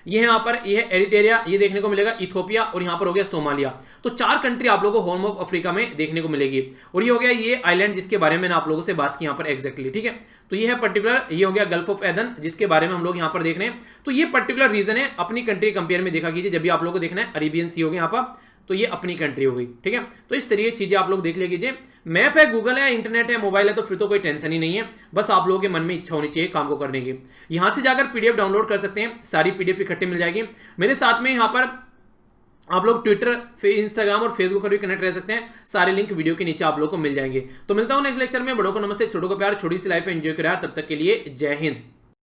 यहां पर ये है एरिटेरिया, ये देखने को मिलेगा, इथोपिया, और यहां पर हो गया सोमालिया। तो 4 कंट्री आप लोगों को हॉर्न ऑफ अफ्रीका में देखने को मिलेगी। और ये हो गया ये आइलैंड जिसके बारे में मैंने आप लोगों से बात की यहां पर एग्जैक्टली। ठीक है, तो ये है पर्टिकुलर, ये हो गया गल्फ ऑफ एदन जिसके बारे में हम लोग यहां पर देख रहे हैं। तो ये पर्टिकुलर रीजन है, अपनी कंट्री कंपेयर में देखा कीजिए। जब भी आप लोगों को देखना है अरेबियन सी हो गया यहां पर, तो ये अपनी कंट्री हो गई। ठीक है, तो इस तरीके की चीजें आप लोग देख ले कीजिए। मैप है, गूगल है, इंटरनेट है, मोबाइल है, तो फिर तो कोई टेंशन ही नहीं है। बस आप लोगों के मन में इच्छा होनी चाहिए काम को करने की। यहां से जाकर पीडीएफ डाउनलोड कर सकते हैं, सारी पीडीएफ इकट्ठे मिल जाएगी। मेरे साथ में यहां पर आप लोग ट्विटर, इंस्टाग्राम और फेसबुक पर भी कनेक्ट रह सकते हैं। सारे लिंक वीडियो के नीचे आप लोगों को मिल जाएंगे। तो मिलता हूं नेक्स्ट लेक्चर में। बड़ों को नमस्ते, छोटों को प्यार, छोटी सी लाइफ एंजॉय करें। तब तक के लिए जय हिंद।